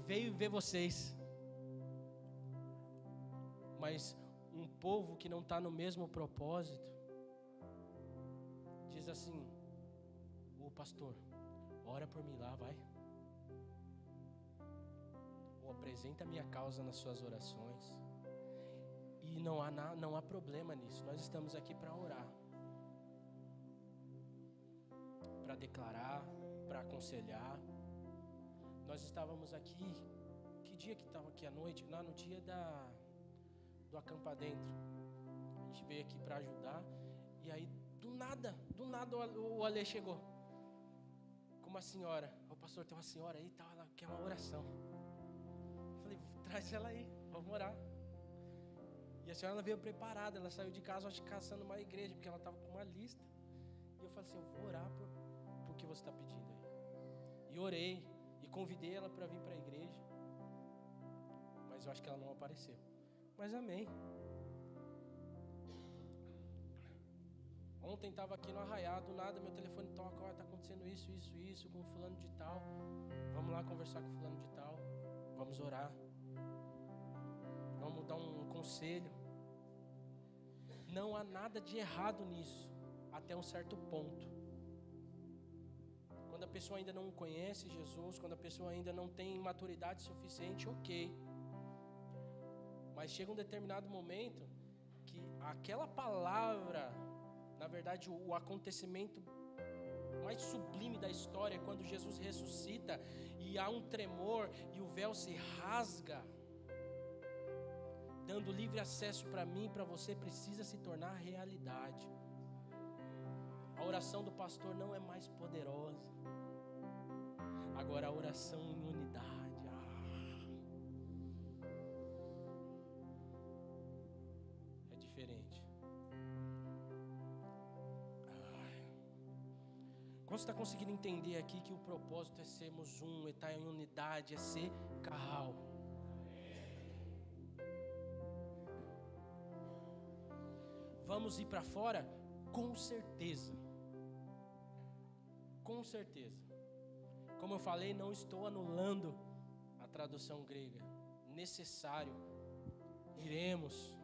Veio ver vocês. Mas um povo que não está no mesmo propósito, diz assim: ô pastor, ora por mim lá, vai. Ou apresenta a minha causa nas suas orações. E não há problema nisso. Nós estamos aqui para orar, para declarar, para aconselhar. Nós estávamos aqui, que dia que estava aqui à noite? Lá no dia do Acampa Dentro. A gente veio aqui para ajudar. E aí, do nada o Alê chegou com uma senhora. O pastor, tem uma senhora aí, tá, ela quer uma oração. Eu falei: traz ela aí, vamos orar. E a senhora, ela veio preparada, ela saiu de casa, acho que caçando uma igreja, porque ela estava com uma lista. E eu falei assim: eu vou orar por que você está pedindo aí. E orei, e convidei ela para vir para a igreja. Mas eu acho que ela não apareceu. Mas amém. Ontem estava aqui no Arraiá, do nada meu telefone toca: ó, está acontecendo isso, com fulano de tal. Vamos lá conversar com fulano de tal. Vamos orar. Vamos dar um conselho. Não há nada de errado nisso, até um certo ponto. Quando a pessoa ainda não conhece Jesus, quando a pessoa ainda não tem maturidade suficiente, ok. Mas chega um determinado momento que aquela palavra, na verdade, o acontecimento mais sublime da história é quando Jesus ressuscita e há um tremor e o véu se rasga, dando livre acesso para mim e para você, precisa se tornar realidade. A oração do pastor não é mais poderosa. Agora a oração em unidade, é diferente. Quando você está conseguindo entender aqui que o propósito é sermos um, é estar em unidade, é ser carral. Vamos ir para fora? Com certeza. Com certeza. Como eu falei, não estou anulando a tradução grega. Necessário. Iremos.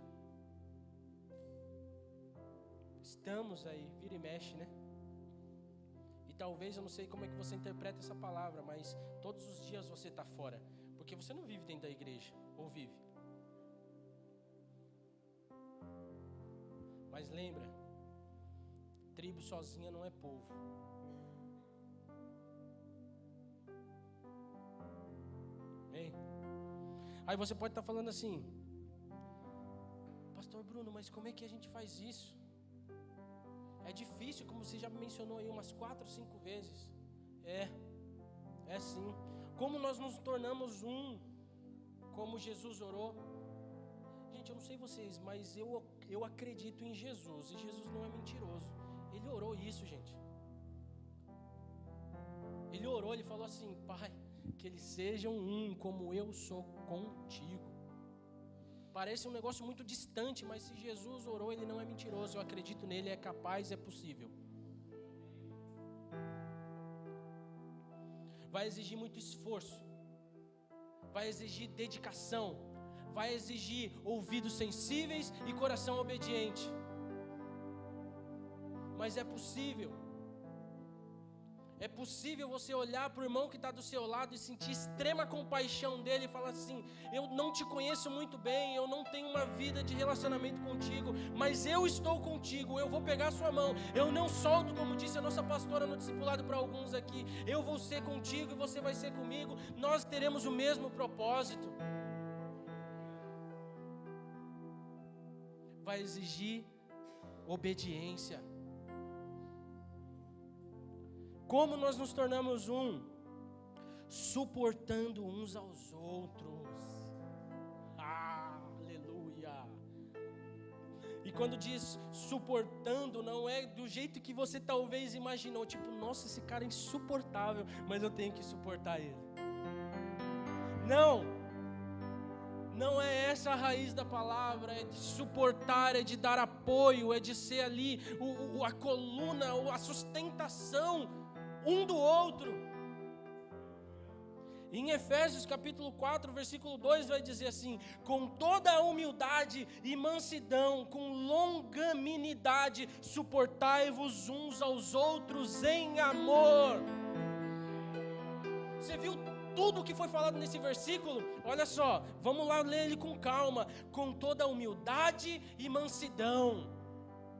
Estamos aí, vira e mexe, né? E talvez, eu não sei como é que você interpreta essa palavra, mas todos os dias você está fora. Porque você não vive dentro da igreja, ou vive? Mas lembra, tribo sozinha não é povo. Bem, aí você pode estar falando assim: pastor Bruno, mas como é que a gente faz isso? É difícil, como você já mencionou aí umas 4 ou 5 vezes. É sim. Como nós nos tornamos um, como Jesus orou. Gente, eu não sei vocês, mas eu acredito em Jesus, e Jesus não é mentiroso. Ele orou isso, gente. Ele orou, ele falou assim: Pai, que eles sejam um, como eu sou contigo. Parece um negócio muito distante, mas se Jesus orou, ele não é mentiroso. Eu acredito nele, é capaz, é possível. Vai exigir muito esforço, vai exigir dedicação, vai exigir ouvidos sensíveis e coração obediente. Mas é possível. É possível você olhar para o irmão que está do seu lado e sentir extrema compaixão dele e falar assim: eu não te conheço muito bem, eu não tenho uma vida de relacionamento contigo, mas eu estou contigo, eu vou pegar a sua mão, eu não solto, como disse a nossa pastora no discipulado para alguns aqui, eu vou ser contigo e você vai ser comigo, nós teremos o mesmo propósito. Vai exigir obediência. Como nós nos tornamos um? suportando uns aos outros. Aleluia. E quando diz suportando, não é do jeito que você talvez imaginou, tipo, nossa, esse cara é insuportável, mas eu tenho que suportar ele. Não é essa a raiz da palavra. É de suportar, é de dar apoio, é de ser ali a coluna, a sustentação um do outro. Em Efésios capítulo 4, versículo 2 vai dizer assim: com toda a humildade e mansidão, com longanimidade, suportai-vos uns aos outros em amor. Você viu tudo o que foi falado nesse versículo? Olha só, vamos lá ler ele com calma. Com toda a humildade e mansidão.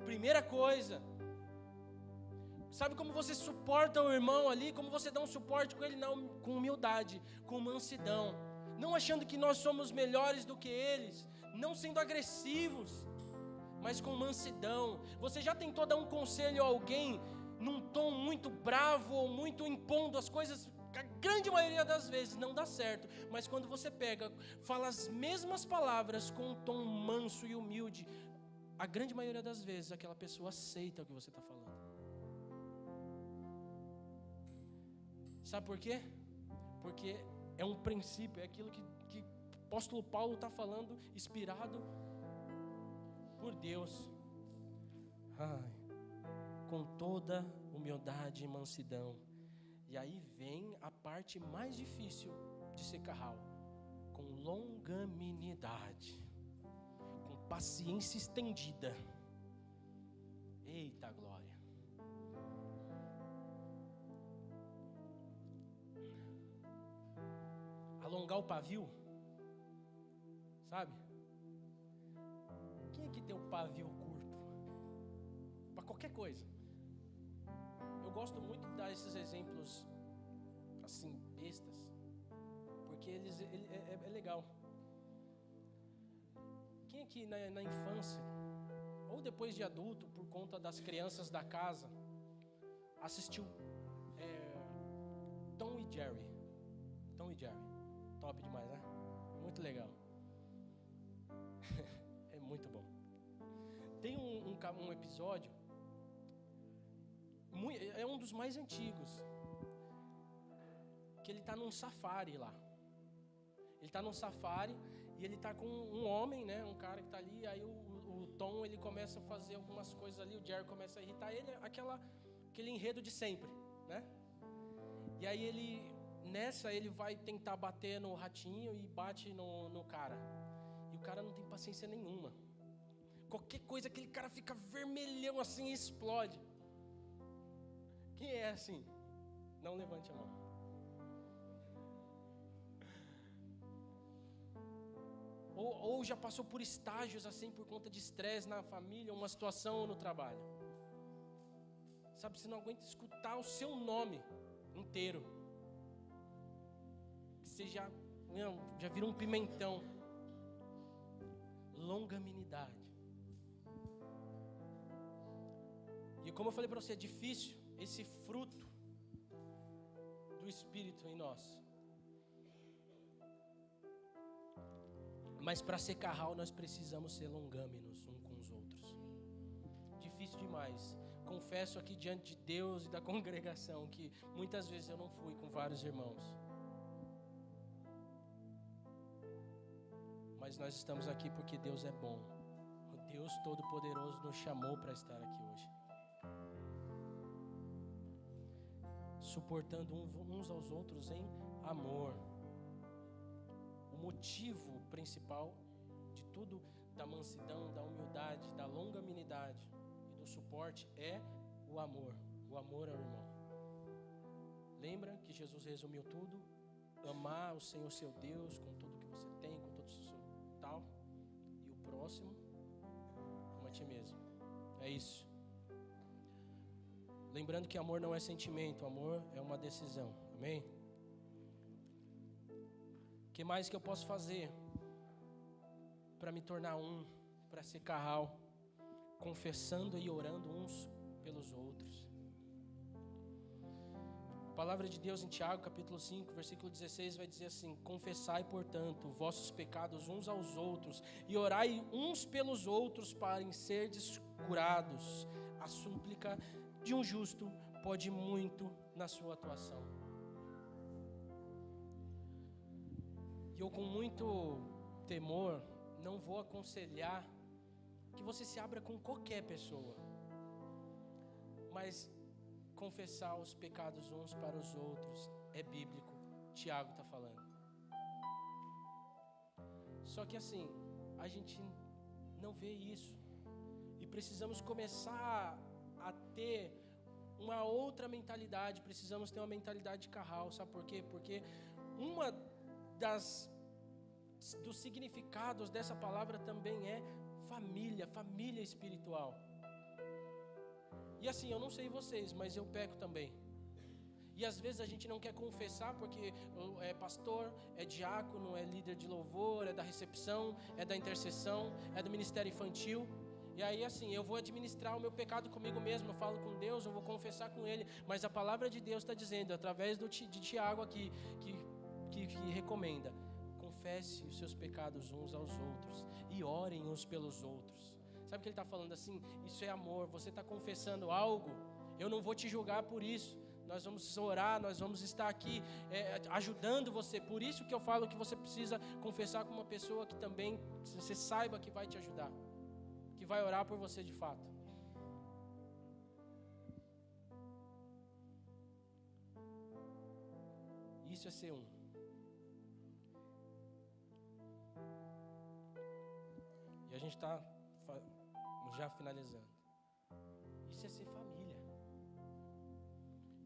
Primeira coisa. Sabe como você suporta o irmão ali? Como você dá um suporte com ele? Não, com humildade, com mansidão. Não achando que nós somos melhores do que eles. Não sendo agressivos, mas com mansidão. Você já tentou dar um conselho a alguém num tom muito bravo ou muito impondo as coisas? A grande maioria das vezes não dá certo. Mas quando você pega, fala as mesmas palavras com um tom manso e humilde, a grande maioria das vezes aquela pessoa aceita o que você está falando. Sabe por quê? Porque é um princípio, é aquilo que o apóstolo Paulo está falando, inspirado por Deus. Com toda humildade e mansidão. E aí vem a parte mais difícil de ser carral. Com longanimidade. Com paciência estendida. Eita glória. Alongar o pavio, sabe? Quem é que tem um pavio curto? Para qualquer coisa. Eu gosto muito de dar esses exemplos assim, bestas, porque é legal. Quem aqui na infância, ou depois de adulto, por conta das crianças da casa, assistiu Tom e Jerry? Tom e Jerry. Top demais, né? Muito legal. É muito bom. Tem um episódio, é um dos mais antigos, que ele está num safari lá. Ele está num safari e ele está com um homem, né? Um cara que está ali. Aí o Tom, ele começa a fazer algumas coisas ali. O Jerry começa a irritar ele. Aquele enredo de sempre, né? E aí ele vai tentar bater no ratinho e bate no cara. E o cara não tem paciência nenhuma. Qualquer coisa, aquele cara fica vermelhão assim e explode. Quem é assim? Não levante a mão. Ou já passou por estágios assim por conta de estresse na família, uma situação ou no trabalho. Sabe, você não aguenta escutar o seu nome inteiro. Você já vira um pimentão. Longanimidade. E como eu falei para você, é difícil esse fruto do Espírito em nós. Mas para ser carral nós precisamos ser longâminos uns com os outros. Difícil demais. Confesso aqui diante de Deus e da congregação que muitas vezes eu não fui com vários irmãos. Mas nós estamos aqui porque Deus é bom. O Deus Todo-Poderoso nos chamou para estar aqui hoje. Suportando uns aos outros em amor. O motivo principal de tudo, da mansidão, da humildade, da longanimidade e do suporte é o amor. O amor ao irmão. Lembra que Jesus resumiu tudo? Amar o Senhor seu Deus com tudo que você tem, com todo o seu tal, e o próximo como a ti mesmo. É isso. Lembrando que amor não é sentimento, amor é uma decisão. Amém? O que mais que eu posso fazer para me tornar para ser carral, confessando e orando uns pelos outros? A palavra de Deus em Tiago, capítulo 5, versículo 16, vai dizer assim: confessai, portanto, vossos pecados uns aos outros, e orai uns pelos outros para serdes curados. A súplica de um justo pode muito na sua atuação. E eu, com muito temor, não vou aconselhar que você se abra com qualquer pessoa, mas confessar os pecados uns para os outros é bíblico. Tiago está falando. Só que assim, a gente não vê isso, e precisamos começar a ter uma outra mentalidade. Precisamos ter uma mentalidade de Carral. Sabe por quê? Porque uma dos significados dessa palavra também é família, família espiritual. E assim, eu não sei vocês, mas eu peco também. E às vezes a gente não quer confessar porque é pastor, é diácono, é líder de louvor, é da recepção, é da intercessão, é do ministério infantil. E aí assim, eu vou administrar o meu pecado comigo mesmo, eu falo com Deus, eu vou confessar com Ele. Mas a palavra de Deus está dizendo, através de Tiago aqui, que recomenda: confesse os seus pecados uns aos outros e orem uns pelos outros. Sabe o que ele está falando assim? Isso é amor. Você está confessando algo, eu não vou te julgar por isso. Nós vamos orar, nós vamos estar aqui ajudando você. Por isso que eu falo que você precisa confessar com uma pessoa que também você saiba que vai te ajudar, que vai orar por você de fato. Isso é ser um. E a gente está já finalizando. Isso é ser família.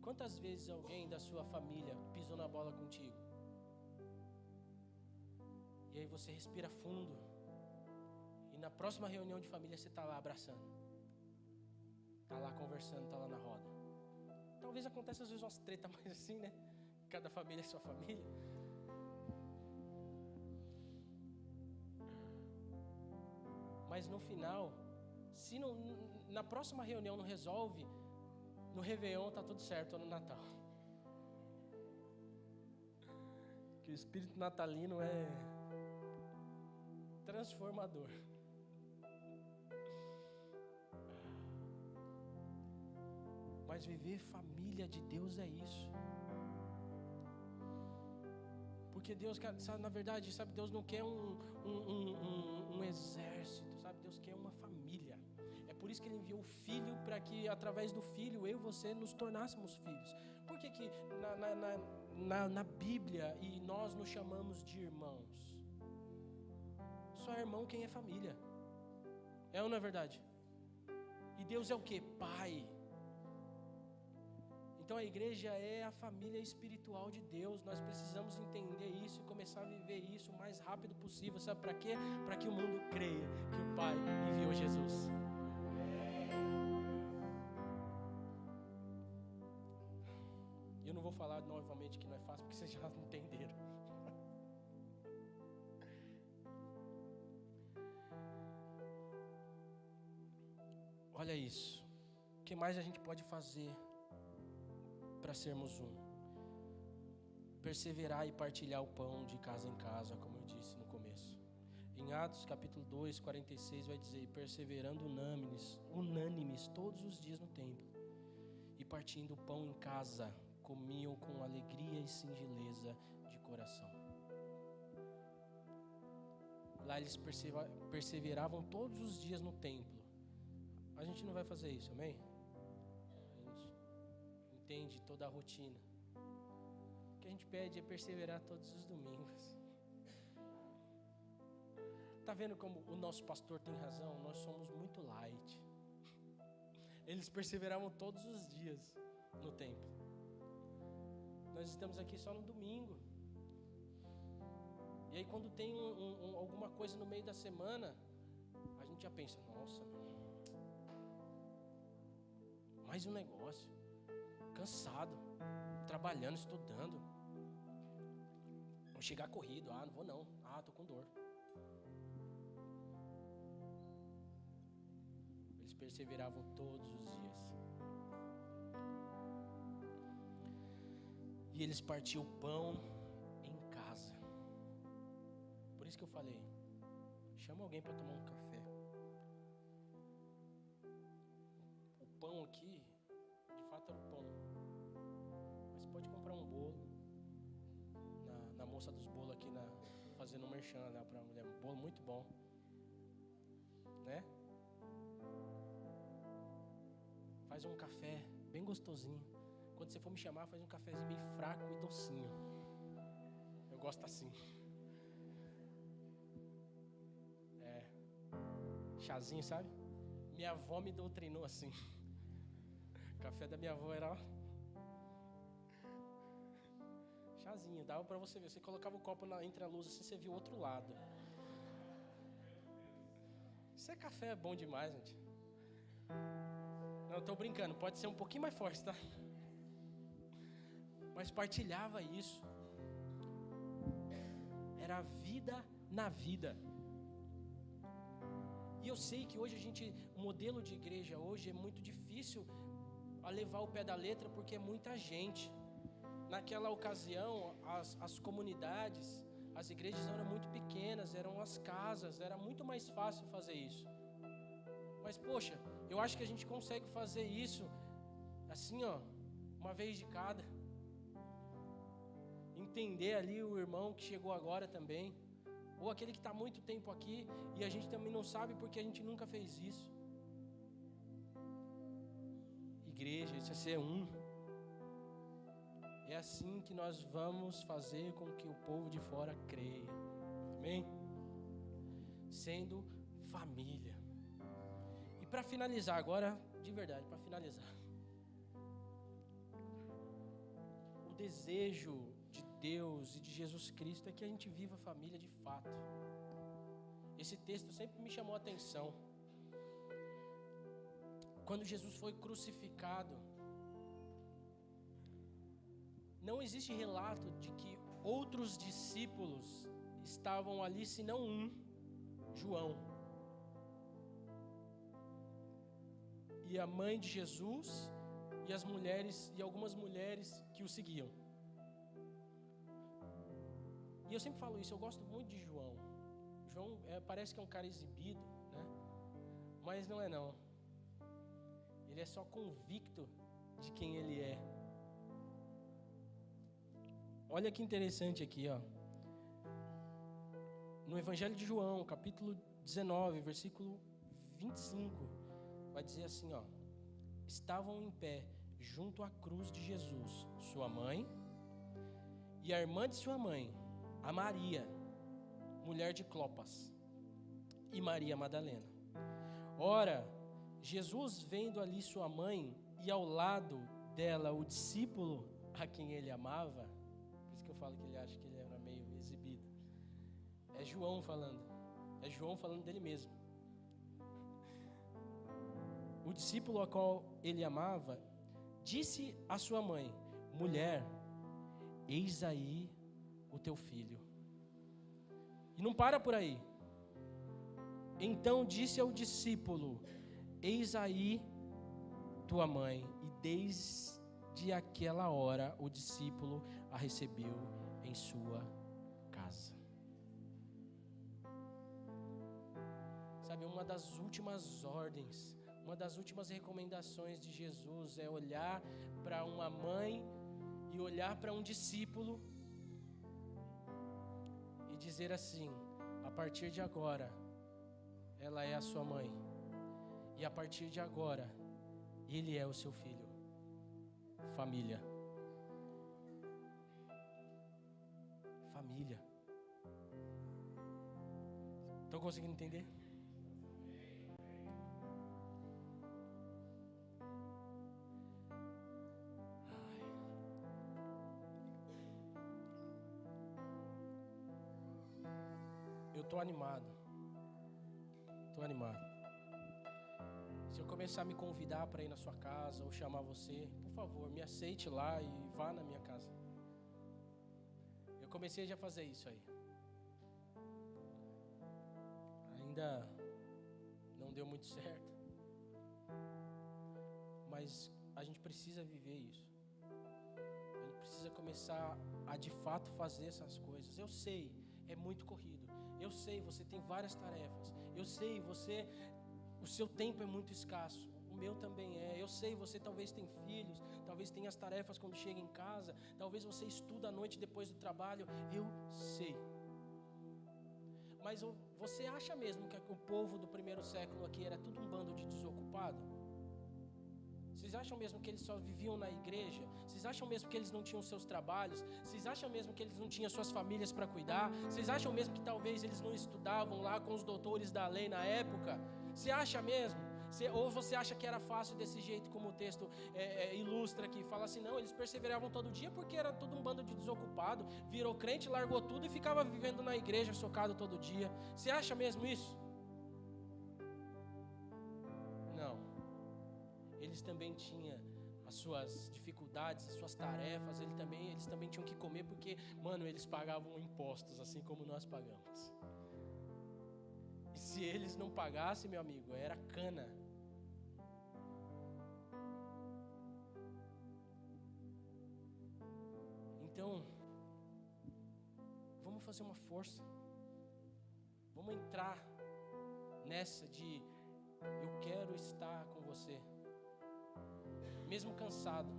Quantas vezes alguém da sua família pisou na bola contigo? E aí você respira fundo, e na próxima reunião de família você está lá abraçando, está lá conversando, está lá na roda. Talvez aconteça às vezes umas tretas mais assim, né? Cada família é sua família. Mas no final, se não, na próxima reunião não resolve, no Réveillon está tudo certo, ou no Natal. Que o espírito natalino é transformador. Mas viver família de Deus é isso. Porque Deus, na verdade, sabe, Deus não quer um exército, sabe? Deus quer uma família. É por isso que Ele enviou o Filho, para que através do Filho, eu e você nos tornássemos filhos. Por que que na Bíblia e nós nos chamamos de irmãos? Só é irmão quem é família. É ou não é verdade? E Deus é o quê? Pai. Então a igreja é a família espiritual de Deus. Nós precisamos entender isso e começar a viver isso o mais rápido possível. Sabe para quê? Para que o mundo creia que o Pai enviou Jesus. Eu não vou falar novamente que não é fácil, porque vocês já entenderam. Olha isso. O que mais a gente pode fazer para sermos um? Perseverar e partilhar o pão de casa em casa, como eu disse no começo. Em Atos capítulo 2, 46 vai dizer: perseverando unânimes todos os dias no templo, e partindo o pão em casa, comiam com alegria e singeleza de coração. Lá eles perseveravam todos os dias no templo. A gente não vai fazer isso, amém? A gente entende toda a rotina. O que a gente pede é perseverar todos os domingos. Tá vendo como o nosso pastor tem razão? Nós somos muito light. Eles perseveravam todos os dias no templo. Nós estamos aqui só no domingo. E aí quando tem alguma coisa no meio da semana, a gente já pensa: nossa, mais um negócio, cansado, trabalhando, estudando, vou chegar corrido, não vou não, tô com dor. Eles perseveravam todos os dias. E eles partiam o pão em casa. Por isso que eu falei, chama alguém para tomar um café. O pão aqui, de fato era o pão. Mas pode comprar um bolo. Na moça dos bolos aqui, fazendo um merchan lá para a mulher. Um bolo muito bom. Né? Faz um café bem gostosinho. Quando você for me chamar, faz um cafezinho meio fraco e docinho. Eu gosto assim. Chazinho, sabe? Minha avó me doutrinou assim. O café da minha avó era chazinho, dava pra você ver. Você colocava o copo entre a luz assim, você via o outro lado. Isso é café bom demais, gente. Não, eu tô brincando, pode ser um pouquinho mais forte, tá? Mas partilhava isso. Era a vida na vida. E eu sei que hoje o modelo de igreja hoje é muito difícil a levar o pé da letra, porque é muita gente. Naquela ocasião, as comunidades, as igrejas eram muito pequenas, eram as casas, era muito mais fácil fazer isso. Mas poxa, eu acho que a gente consegue fazer isso assim, ó, uma vez de cada. Entender ali o irmão que chegou agora também, ou aquele que está muito tempo aqui e a gente também não sabe porque a gente nunca fez isso. Igreja, isso é ser um. É assim que nós vamos fazer com que o povo de fora creia. Amém? Sendo família. E para finalizar agora, de verdade, para finalizar, o desejo de Deus e de Jesus Cristo é que a gente viva família de fato. Esse texto sempre me chamou a atenção. Quando Jesus foi crucificado, não existe relato de que outros discípulos estavam ali, senão um, João. E a mãe de Jesus e as mulheres e algumas mulheres que o seguiam. E eu sempre falo isso, eu gosto muito de João. João parece que é um cara exibido, né? Mas não é não. Ele é só convicto de quem ele é. Olha que interessante aqui, ó. No Evangelho de João, capítulo 19, versículo 25, vai dizer assim, ó: estavam em pé junto à cruz de Jesus, sua mãe e a irmã de sua mãe, a Maria, mulher de Clopas, e Maria Madalena. Ora, Jesus, vendo ali sua mãe e ao lado dela o discípulo a quem ele amava, por isso que eu falo que ele acha que ele era meio exibido, é João falando dele mesmo. O discípulo a qual ele amava disse à sua mãe: mulher, eis aí o teu filho. E não para por aí. Então disse ao discípulo: eis aí tua mãe. E desde aquela hora o discípulo a recebeu em sua casa. Sabe, uma das últimas ordens, uma das últimas recomendações de Jesus é olhar para uma mãe e olhar para um discípulo e dizer assim: a partir de agora ela é a sua mãe, e a partir de agora ele é o seu filho. Família. Família. Estão conseguindo entender? Eu estou animado. Se eu começar a me convidar para ir na sua casa ou chamar você, por favor, me aceite lá e vá na minha casa. Eu comecei já a fazer isso aí. Ainda não deu muito certo, mas a gente precisa viver isso. A gente precisa começar a de fato fazer essas coisas. Eu sei, é muito corrido. Eu sei, você tem várias tarefas. Eu sei, o seu tempo é muito escasso. O meu também é. Eu sei, você talvez tem filhos, talvez tenha as tarefas quando chega em casa, talvez você estuda à noite depois do trabalho. Eu sei. Mas você acha mesmo que o povo do primeiro século aqui era tudo um bando de desocupado? Vocês acham mesmo que eles só viviam na igreja? Vocês acham mesmo que eles não tinham seus trabalhos? Vocês acham mesmo que eles não tinham suas famílias para cuidar? Vocês acham mesmo que talvez eles não estudavam lá com os doutores da lei na época? Você acha mesmo? Ou você acha que era fácil desse jeito, como o texto ilustra aqui? Fala assim, não, eles perseveravam todo dia porque era todo um bando de desocupado. Virou crente, largou tudo e ficava vivendo na igreja, socado todo dia. Você acha mesmo isso? Não. Eles também tinham as suas dificuldades, as suas tarefas. Eles também tinham que comer porque, mano, eles pagavam impostos, assim como nós pagamos. E se eles não pagassem, meu amigo, era cana. Então, vamos fazer uma força. Vamos entrar nessa de eu quero estar com você. Mesmo cansado.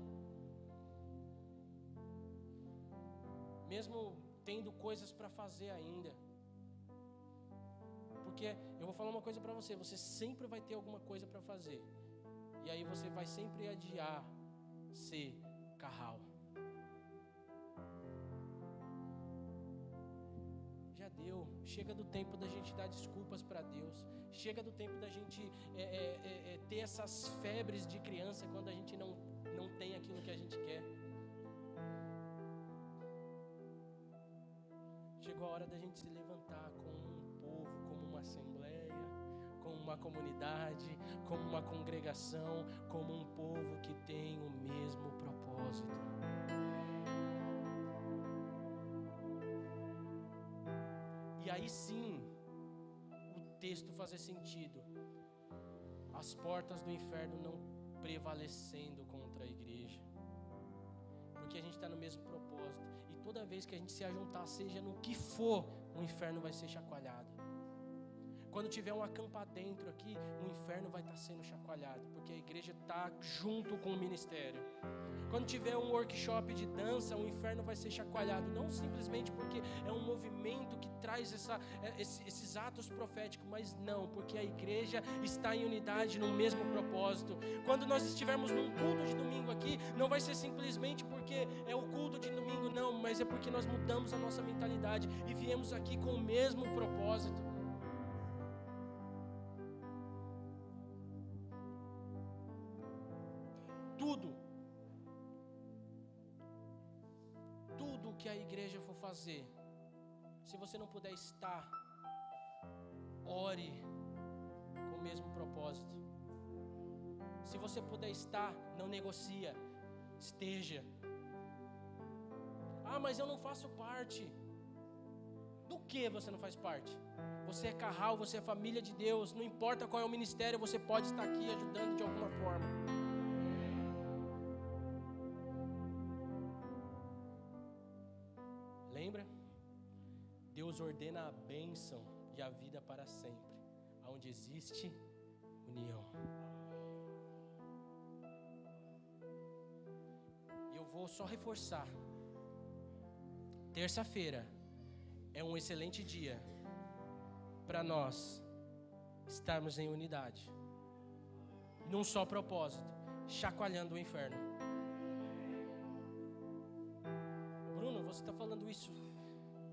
Mesmo tendo coisas para fazer ainda. Porque eu vou falar uma coisa para você, você sempre vai ter alguma coisa para fazer. E aí você vai sempre adiar ser carral. Já deu, chega do tempo da gente dar desculpas para Deus. Chega do tempo da gente ter essas febres de criança quando a gente não tem aquilo que a gente quer. Chegou a hora da gente se levantar como um povo, como uma assembleia, como uma comunidade, como uma congregação, como um povo que tem o mesmo propósito. E aí sim, o texto fazer sentido. As portas do inferno não prevalecendo contra a igreja. Porque a gente está no mesmo propósito. E toda vez que a gente se ajuntar, seja no que for, o inferno vai ser chacoalhado. Quando tiver um acampa dentro aqui, o inferno vai estar sendo chacoalhado. Porque a igreja está junto com o ministério. Quando tiver um workshop de dança, o inferno vai ser chacoalhado. Não simplesmente porque é um movimento que traz esses atos proféticos, mas não, porque a igreja está em unidade no mesmo propósito. Quando nós estivermos num culto de domingo aqui, não vai ser simplesmente porque é o culto de domingo, não, mas é porque nós mudamos a nossa mentalidade e viemos aqui com o mesmo propósito. Tudo que a igreja for fazer, se você não puder estar, ore com o mesmo propósito. Se você puder estar, não negocia, esteja. Ah, mas eu não faço parte. Do que você não faz parte? Você é carral, você é família de Deus. Não importa qual é o ministério, você pode estar aqui ajudando de alguma forma. Lembra? Deus ordena a bênção e a vida para sempre, onde existe união. E eu vou só reforçar. Terça-feira é um excelente dia para nós estarmos em unidade, num só propósito, chacoalhando o inferno. Bruno, você está falando isso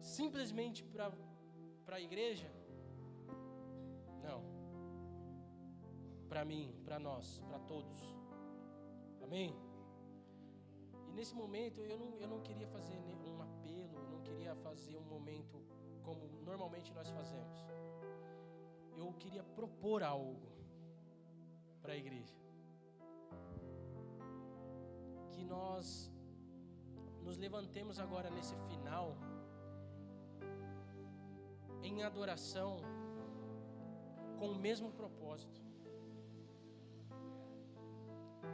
simplesmente para a igreja? Não. Para mim, para nós, para todos. Amém? E nesse momento eu não queria fazer um apelo, eu não queria fazer um momento como normalmente nós fazemos. Eu queria propor algo para a igreja. Que nós nos levantemos agora nesse final em adoração com o mesmo propósito.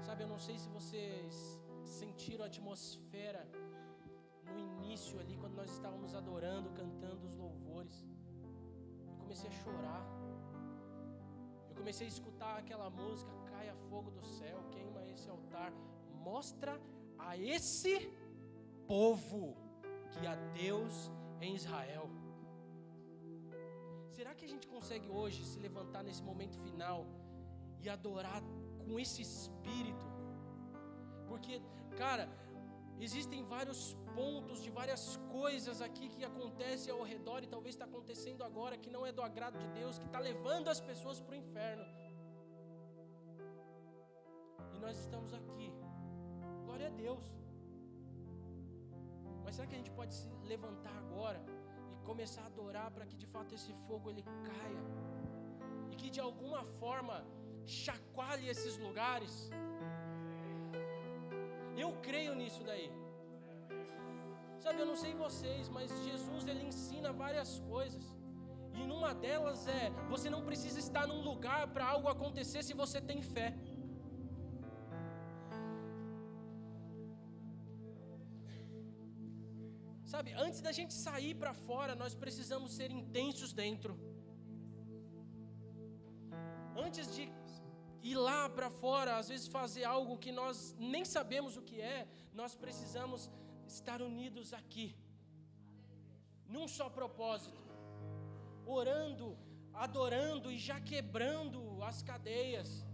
Sabe, eu não sei se vocês sentiram a atmosfera no início ali, quando nós estávamos adorando, cantando os louvores, eu comecei a chorar. Eu comecei a escutar aquela música, caia fogo do céu, queima esse altar. Mostra a esse povo que há Deus em Israel. Será que a gente consegue hoje se levantar nesse momento final e adorar com esse espírito? Porque, cara, existem vários pontos de várias coisas aqui que acontecem ao redor e talvez está acontecendo agora que não é do agrado de Deus, que está levando as pessoas para o inferno. E nós estamos aqui. Glória a Deus. Mas será que a gente pode se levantar agora e começar a adorar para que de fato esse fogo ele caia? E que de alguma forma chacoalhe esses lugares? Eu creio nisso daí. Sabe, eu não sei vocês, mas Jesus ele ensina várias coisas. E numa delas você não precisa estar num lugar para algo acontecer se você tem fé. Sabe, antes da gente sair para fora, nós precisamos ser intensos dentro. Antes de ir lá para fora, às vezes fazer algo que nós nem sabemos o que é, nós precisamos estar unidos aqui, num só propósito, orando, adorando e já quebrando as cadeias.